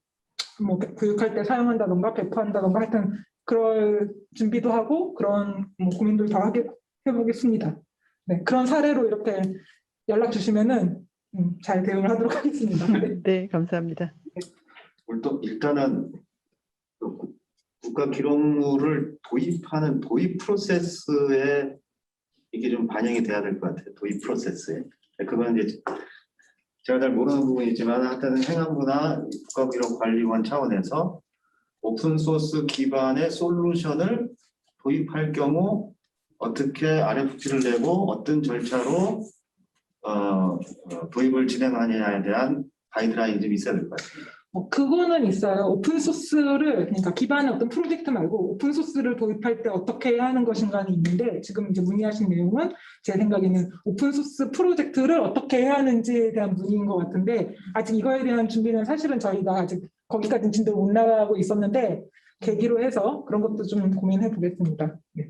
뭐 교육할 때 사용한다던가 배포한다던가 하여튼 그럴 준비도 하고 그런 고민들 더 해보겠습니다. 네, 그런 사례로 이렇게 연락 주시면은 잘 대응을 하도록 하겠습니다. 네, 네, 감사합니다. 일단은 그 국가 기록물을 도입하는 도입 프로세스에 이게 좀 반영이 돼야 될 것 같아요. 도입 프로세스에. 그건 이제 제가 잘 모르는 부분이지만 하여튼 행안부나 국가기록관리원 차원에서 오픈소스 기반의 솔루션을 도입할 경우 어떻게 RFP를 내고 어떤 절차로 도입을 진행하느냐에 대한 가이드라인이 좀 있어야 될 것 같습니다. 그거는 있어요. 오픈소스를 그러니까 기반의 어떤 프로젝트 말고 오픈소스를 도입할 때 어떻게 해야 하는 것인가는 있는데 지금 이제 문의하신 내용은 제 생각에는 오픈소스 프로젝트를 어떻게 해야 하는지에 대한 문의인 것 같은데 아직 이거에 대한 준비는 사실은 저희가 아직 거기까지는 진도를 못 나가고 있었는데 계기로 해서 그런 것도 좀 고민해 보겠습니다. 네.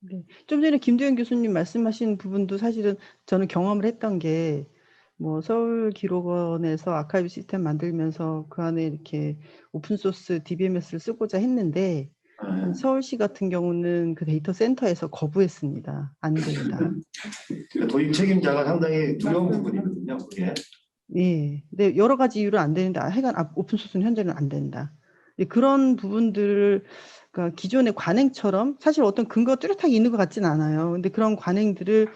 네. 좀 전에 김도현 교수님 말씀하신 부분도 사실은 저는 경험을 했던 게 뭐 서울기록원에서 아카이브 시스템 만들면서 그 안에 이렇게 오픈소스 DBMS를 쓰고자 했는데 서울시 같은 경우는 그 데이터 센터에서 거부했습니다. 안 된다. 그러니까 도입 책임자가 상당히 두려운 부분이거든요. 그게. 예. 근데 여러 가지 이유로 안 되는데 하여간 오픈소스는 현재는 안 된다. 그런 부분들을 그러니까 기존의 관행처럼 사실 어떤 근거가 뚜렷하게 있는 것 같지는 않아요. 근데 그런 관행들을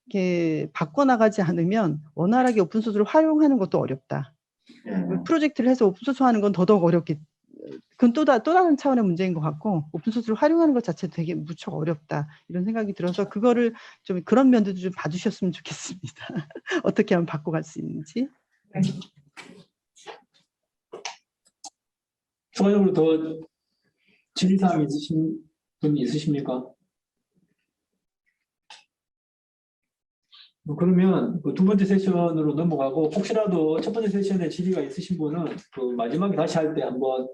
이렇게 바꿔나가지 않으면 원활하게 오픈소스를 활용하는 것도 어렵다. 프로젝트를 해서 오픈소스화하는 건 더더욱 어렵겠. 그건 또 다른 차원의 문제인 것 같고 오픈소스를 활용하는 것 자체도 되게 무척 어렵다 이런 생각이 들어서 그거를 좀 그런 면들도 좀 봐주셨으면 좋겠습니다. 어떻게 하면 바꿔갈 수 있는지. 네. 추가적으로 더 질의사항 있으신 분 있으십니까? 그러면 그 두 번째 세션으로 넘어가고 혹시라도 첫 번째 세션에 질의가 있으신 분은 그 마지막에 다시 할 때 한번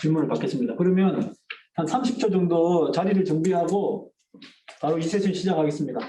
질문을 받겠습니다. 그러면 한 30초 정도 자리를 정비하고 바로 이 세션 시작하겠습니다.